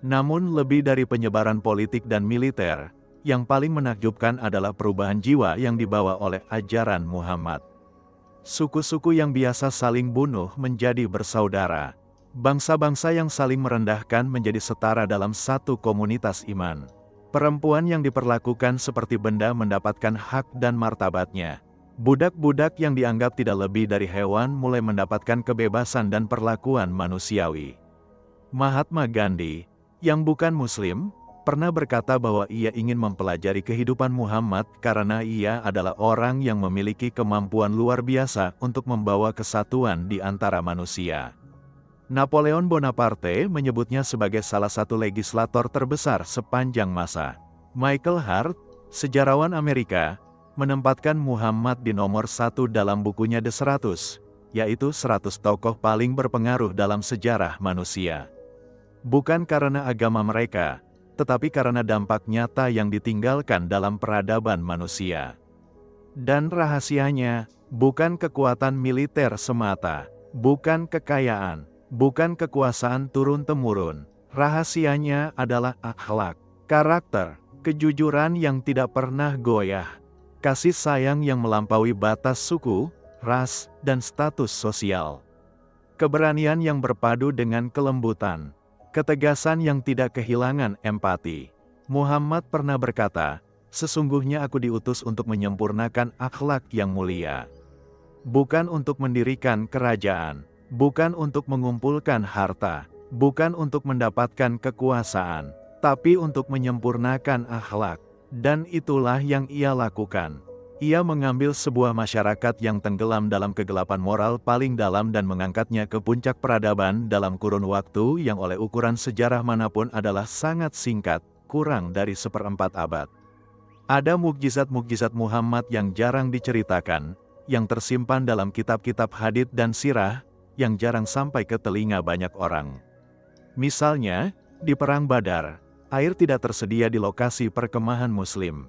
Namun lebih dari penyebaran politik dan militer, yang paling menakjubkan adalah perubahan jiwa yang dibawa oleh ajaran Muhammad. Suku-suku yang biasa saling bunuh menjadi bersaudara. Bangsa-bangsa yang saling merendahkan menjadi setara dalam satu komunitas iman. Perempuan yang diperlakukan seperti benda mendapatkan hak dan martabatnya. Budak-budak yang dianggap tidak lebih dari hewan mulai mendapatkan kebebasan dan perlakuan manusiawi. Mahatma Gandhi, yang bukan Muslim, pernah berkata bahwa ia ingin mempelajari kehidupan Muhammad karena ia adalah orang yang memiliki kemampuan luar biasa untuk membawa kesatuan di antara manusia. Napoleon Bonaparte menyebutnya sebagai salah satu legislator terbesar sepanjang masa. Michael Hart, sejarawan Amerika, menempatkan Muhammad di nomor 1 dalam bukunya The 100, yaitu 100 tokoh paling berpengaruh dalam sejarah manusia. Bukan karena agama mereka, tetapi karena dampak nyata yang ditinggalkan dalam peradaban manusia. Dan rahasianya, bukan kekuatan militer semata, bukan kekayaan, bukan kekuasaan turun-temurun. Rahasianya adalah akhlak, karakter, kejujuran yang tidak pernah goyah. Kasih sayang yang melampaui batas suku, ras, dan status sosial. Keberanian yang berpadu dengan kelembutan. Ketegasan yang tidak kehilangan empati. Muhammad pernah berkata, "Sesungguhnya aku diutus untuk menyempurnakan akhlak yang mulia. Bukan untuk mendirikan kerajaan, bukan untuk mengumpulkan harta, bukan untuk mendapatkan kekuasaan, tapi untuk menyempurnakan akhlak." Dan itulah yang ia lakukan. Ia mengambil sebuah masyarakat yang tenggelam dalam kegelapan moral paling dalam dan mengangkatnya ke puncak peradaban dalam kurun waktu yang oleh ukuran sejarah manapun adalah sangat singkat, kurang dari 1/4 abad. Ada mukjizat-mukjizat Muhammad yang jarang diceritakan, yang tersimpan dalam kitab-kitab hadits dan sirah, yang jarang sampai ke telinga banyak orang. Misalnya, di Perang Badar, air tidak tersedia di lokasi perkemahan Muslim.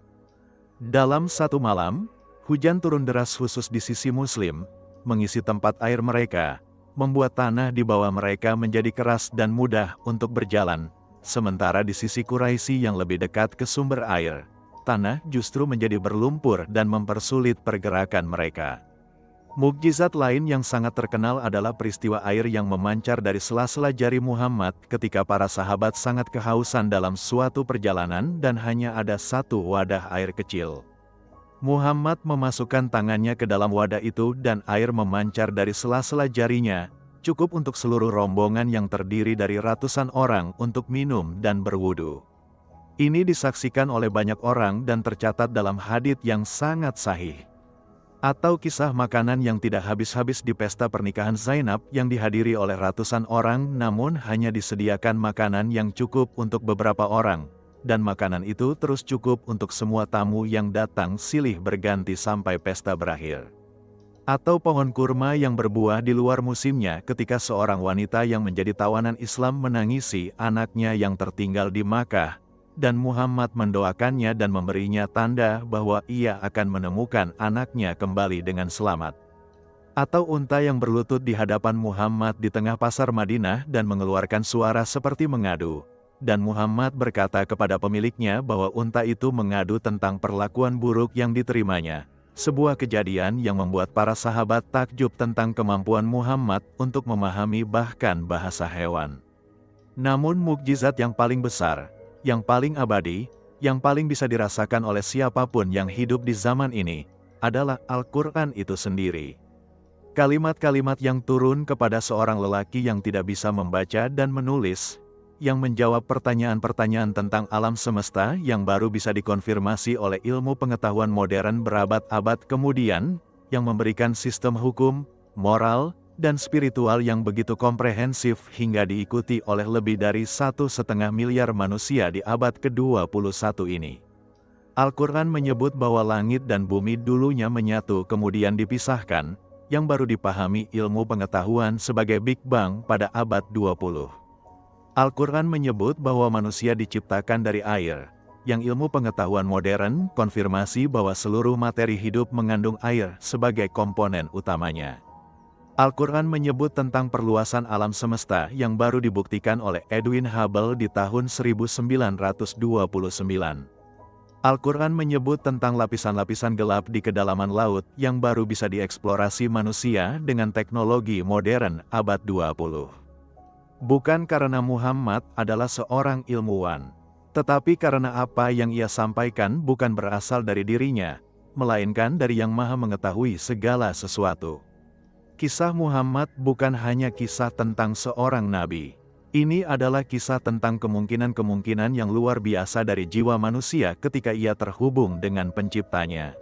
Dalam satu malam, hujan turun deras khusus di sisi Muslim, mengisi tempat air mereka, membuat tanah di bawah mereka menjadi keras dan mudah untuk berjalan, sementara di sisi Quraisy yang lebih dekat ke sumber air, tanah justru menjadi berlumpur dan mempersulit pergerakan mereka. Mukjizat lain yang sangat terkenal adalah peristiwa air yang memancar dari sela-sela jari Muhammad ketika para sahabat sangat kehausan dalam suatu perjalanan dan hanya ada satu wadah air kecil. Muhammad memasukkan tangannya ke dalam wadah itu dan air memancar dari sela-sela jarinya, cukup untuk seluruh rombongan yang terdiri dari ratusan orang untuk minum dan berwudu. Ini disaksikan oleh banyak orang dan tercatat dalam hadits yang sangat sahih. Atau kisah makanan yang tidak habis-habis di pesta pernikahan Zainab yang dihadiri oleh ratusan orang namun hanya disediakan makanan yang cukup untuk beberapa orang, dan makanan itu terus cukup untuk semua tamu yang datang silih berganti sampai pesta berakhir. Atau pohon kurma yang berbuah di luar musimnya ketika seorang wanita yang menjadi tawanan Islam menangisi anaknya yang tertinggal di Makkah, dan Muhammad mendoakannya dan memberinya tanda bahwa ia akan menemukan anaknya kembali dengan selamat. Atau unta yang berlutut di hadapan Muhammad di tengah pasar Madinah dan mengeluarkan suara seperti mengadu. Dan Muhammad berkata kepada pemiliknya bahwa unta itu mengadu tentang perlakuan buruk yang diterimanya. Sebuah kejadian yang membuat para sahabat takjub tentang kemampuan Muhammad untuk memahami bahkan bahasa hewan. Namun mukjizat yang paling besar, yang paling abadi, yang paling bisa dirasakan oleh siapapun yang hidup di zaman ini, adalah Al-Quran itu sendiri. Kalimat-kalimat yang turun kepada seorang lelaki yang tidak bisa membaca dan menulis, yang menjawab pertanyaan-pertanyaan tentang alam semesta yang baru bisa dikonfirmasi oleh ilmu pengetahuan modern berabad-abad kemudian, yang memberikan sistem hukum, moral, dan spiritual yang begitu komprehensif hingga diikuti oleh lebih dari 1,5 miliar manusia di abad ke-21 ini. Al-Quran menyebut bahwa langit dan bumi dulunya menyatu kemudian dipisahkan, yang baru dipahami ilmu pengetahuan sebagai Big Bang pada abad 20. Al-Quran menyebut bahwa manusia diciptakan dari air, yang ilmu pengetahuan modern konfirmasi bahwa seluruh materi hidup mengandung air sebagai komponen utamanya. Al-Quran menyebut tentang perluasan alam semesta yang baru dibuktikan oleh Edwin Hubble di tahun 1929. Al-Quran menyebut tentang lapisan-lapisan gelap di kedalaman laut yang baru bisa dieksplorasi manusia dengan teknologi modern abad 20. Bukan karena Muhammad adalah seorang ilmuwan, tetapi karena apa yang ia sampaikan bukan berasal dari dirinya, melainkan dari Yang Maha Mengetahui segala sesuatu. Kisah Muhammad bukan hanya kisah tentang seorang nabi. Ini adalah kisah tentang kemungkinan-kemungkinan yang luar biasa dari jiwa manusia ketika ia terhubung dengan penciptanya.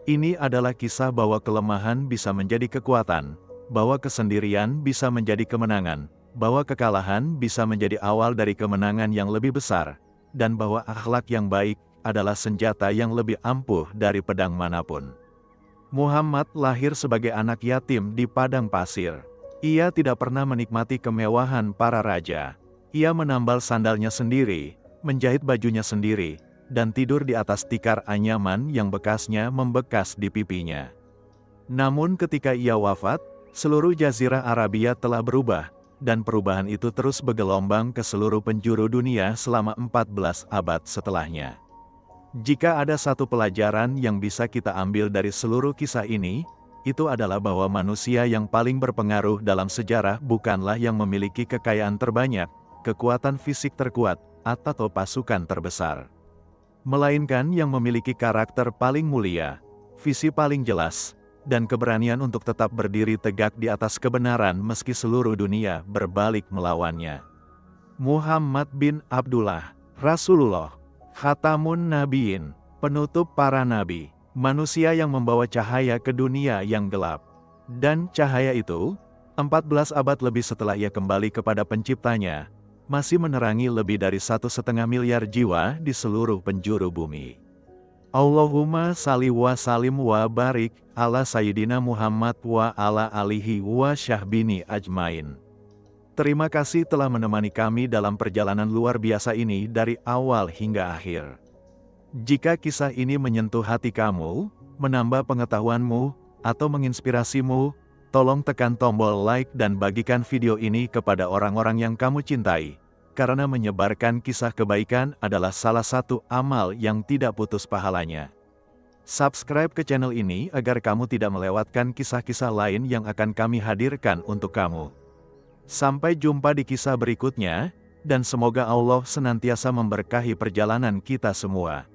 Ini adalah kisah bahwa kelemahan bisa menjadi kekuatan, bahwa kesendirian bisa menjadi kemenangan, bahwa kekalahan bisa menjadi awal dari kemenangan yang lebih besar, dan bahwa akhlak yang baik adalah senjata yang lebih ampuh dari pedang manapun. Muhammad lahir sebagai anak yatim di padang pasir. Ia tidak pernah menikmati kemewahan para raja. Ia menambal sandalnya sendiri, menjahit bajunya sendiri, dan tidur di atas tikar anyaman yang bekasnya membekas di pipinya. Namun ketika ia wafat, seluruh jazirah Arabia telah berubah, dan perubahan itu terus bergelombang ke seluruh penjuru dunia selama 14 abad setelahnya. Jika ada satu pelajaran yang bisa kita ambil dari seluruh kisah ini, itu adalah bahwa manusia yang paling berpengaruh dalam sejarah bukanlah yang memiliki kekayaan terbanyak, kekuatan fisik terkuat, atau pasukan terbesar. Melainkan yang memiliki karakter paling mulia, visi paling jelas, dan keberanian untuk tetap berdiri tegak di atas kebenaran meski seluruh dunia berbalik melawannya. Muhammad bin Abdullah, Rasulullah, Khatamun Nabiyyin, penutup para nabi, manusia yang membawa cahaya ke dunia yang gelap. Dan cahaya itu, 14 abad lebih setelah ia kembali kepada penciptanya, masih menerangi lebih dari 1,5 miliar jiwa di seluruh penjuru bumi. Allahumma salli wa salim wa barik ala Sayyidina Muhammad wa ala alihi wa syahbini ajmain. Terima kasih telah menemani kami dalam perjalanan luar biasa ini dari awal hingga akhir. Jika kisah ini menyentuh hati kamu, menambah pengetahuanmu, atau menginspirasimu, tolong tekan tombol like dan bagikan video ini kepada orang-orang yang kamu cintai. Karena menyebarkan kisah kebaikan adalah salah satu amal yang tidak putus pahalanya. Subscribe ke channel ini agar kamu tidak melewatkan kisah-kisah lain yang akan kami hadirkan untuk kamu. Sampai jumpa di kisah berikutnya, dan semoga Allah senantiasa memberkahi perjalanan kita semua.